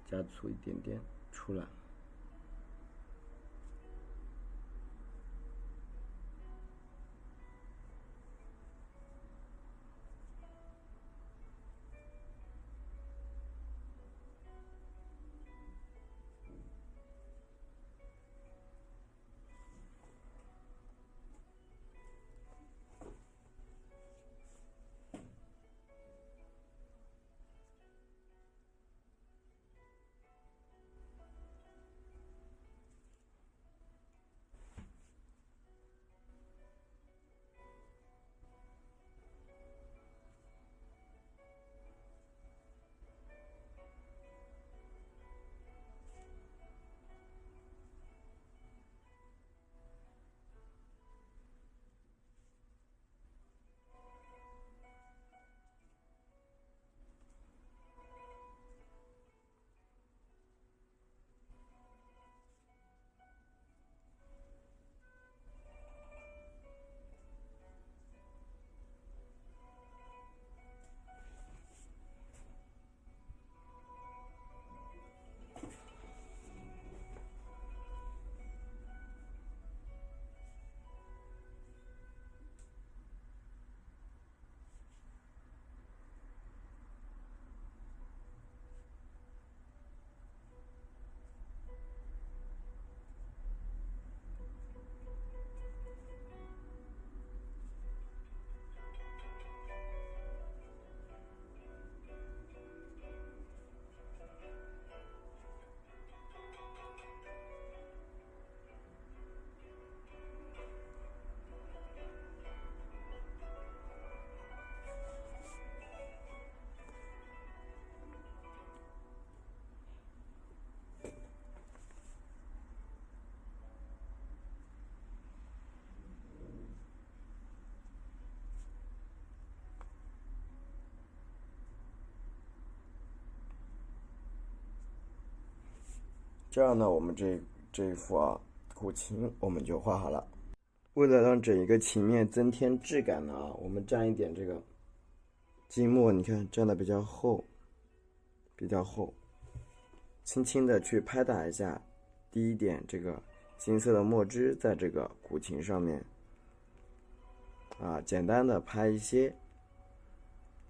加粗一点点出来。这样呢，我们这一幅啊古琴我们就画好了。为了让整一个琴面增添质感呢我们蘸一点这个金墨，你看蘸的比较厚，轻轻的去拍打一下，滴一点这个金色的墨汁在这个古琴上面，简单的拍一些，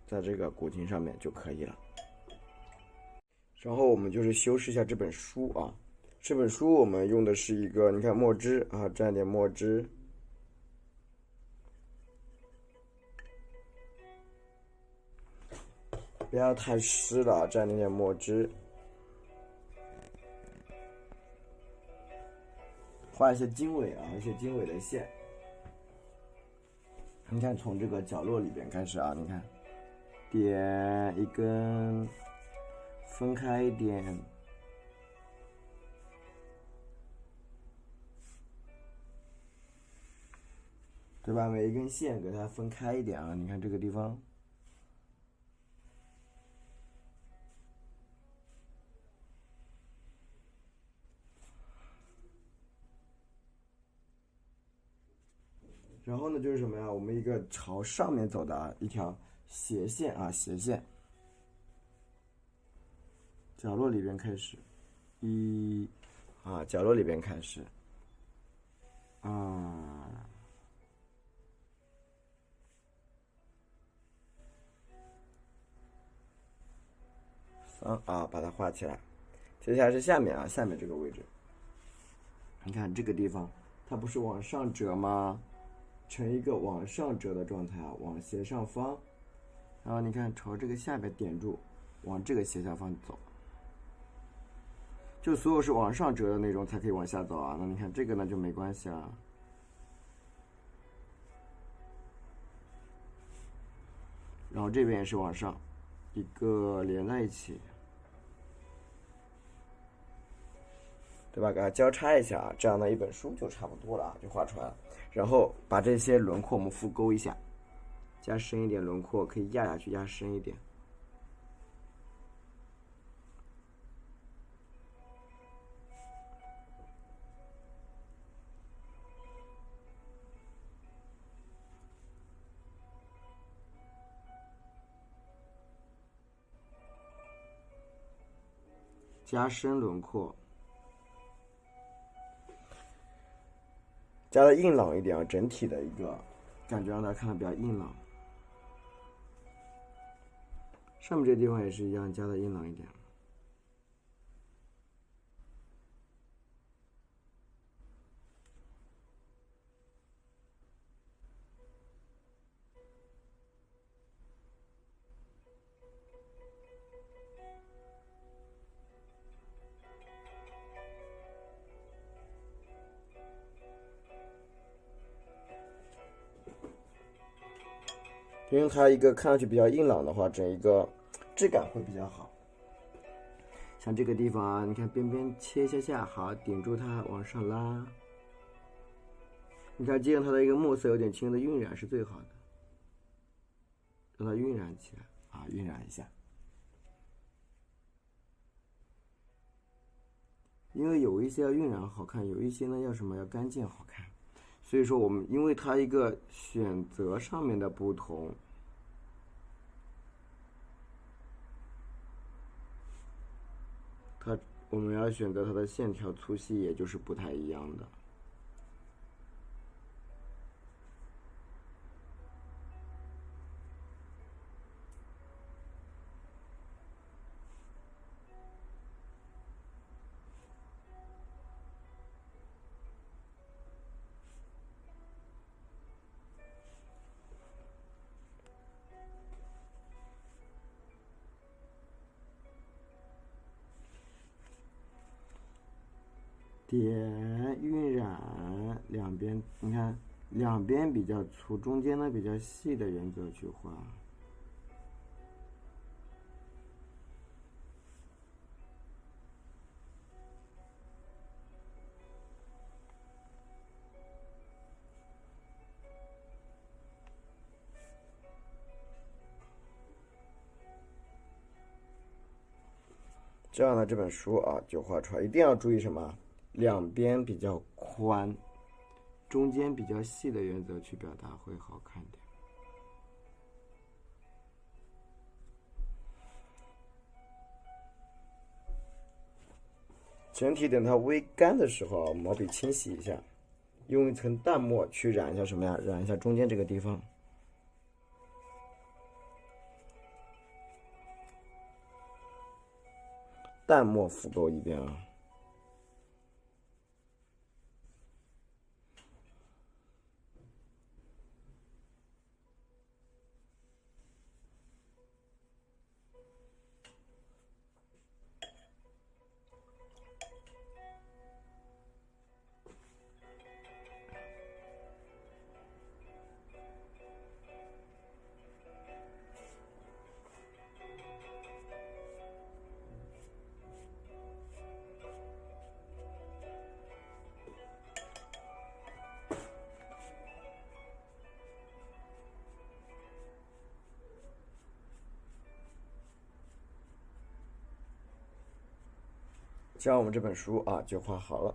在这个古琴上面就可以了。然后我们就是修饰一下这本书啊，这本书我们用的是一个，你看墨汁啊，蘸点墨汁。不要太湿了，蘸点墨汁，画一些经纬啊，一些经纬的线。你看，从这个角落里边开始啊，你看，点一根，分开一点，对吧？每一根线给它分开一点啊，你看这个地方。然后呢，就是什么呀？我们一个朝上面走的啊，一条斜线啊，斜线，角落里边开始，角落里边开始，把它画起来。接下来是下面啊，下面这个位置，你看这个地方，它不是往上折吗？成一个往上折的状态啊，往斜上方，然后你看朝这个下边点住，往这个斜下方走，就所有是往上折的那种才可以往下走啊。那你看这个呢就没关系了，然后这边也是往上，一个连在一起，对吧？给它交叉一下啊，这样的一本书就差不多了，就画出来了。然后把这些轮廓我们复勾一下，加深一点轮廓，可以压下去，压深一点。加深轮廓，加的硬朗一点啊，整体的一个感觉让大家看的比较硬朗。上面这地方也是一样，加的硬朗一点。因为它一个看上去比较硬朗的话，整一个质感会比较好。像这个地方啊，你看边边切一下，好，顶住它往上拉。你看，借用它的一个墨色有点轻的晕染是最好的，让它晕染起来啊，晕染一下。因为有一些要晕染好看，有一些呢要什么要干净好看。所以说我们因为它一个选择上面的不同，我们要选择它的线条粗细，也就是不太一样的。点晕染两边，你看两边比较粗，中间呢比较细的原则去画。这样的这本书啊就画出来，一定要注意什么？两边比较宽，中间比较细的原则去表达会好看点。整体等它微干的时候，毛笔清洗一下，用一层淡墨去染一下什么呀？染一下中间这个地方。淡墨浮勾一遍啊。这样我们这本书啊就画好了。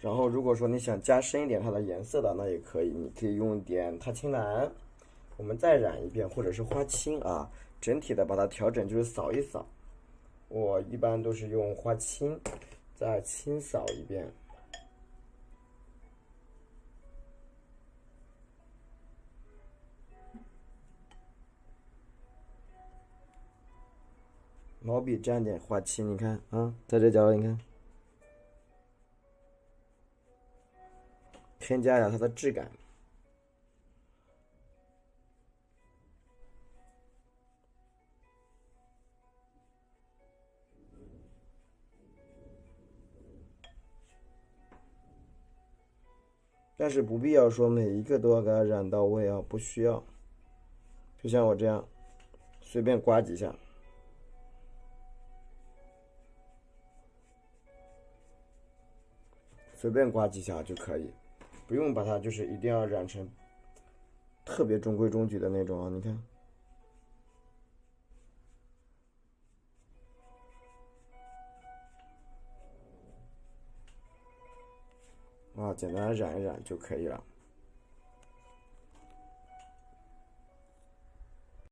然后如果说你想加深一点它的颜色的，那也可以，你可以用一点踏青蓝，我们再染一遍，或者是花青啊，整体的把它调整，就是扫一扫。我一般都是用花青，再清扫一遍。毛笔沾点花青，你看啊，在这角落你看，添加一下它的质感。但是不必要说每一个都要给它染到位啊，不需要。就像我这样，随便刮几下。随便刮几下就可以，不用把它就是一定要染成特别中规中矩的那种啊！你看，啊，简单染一染就可以了。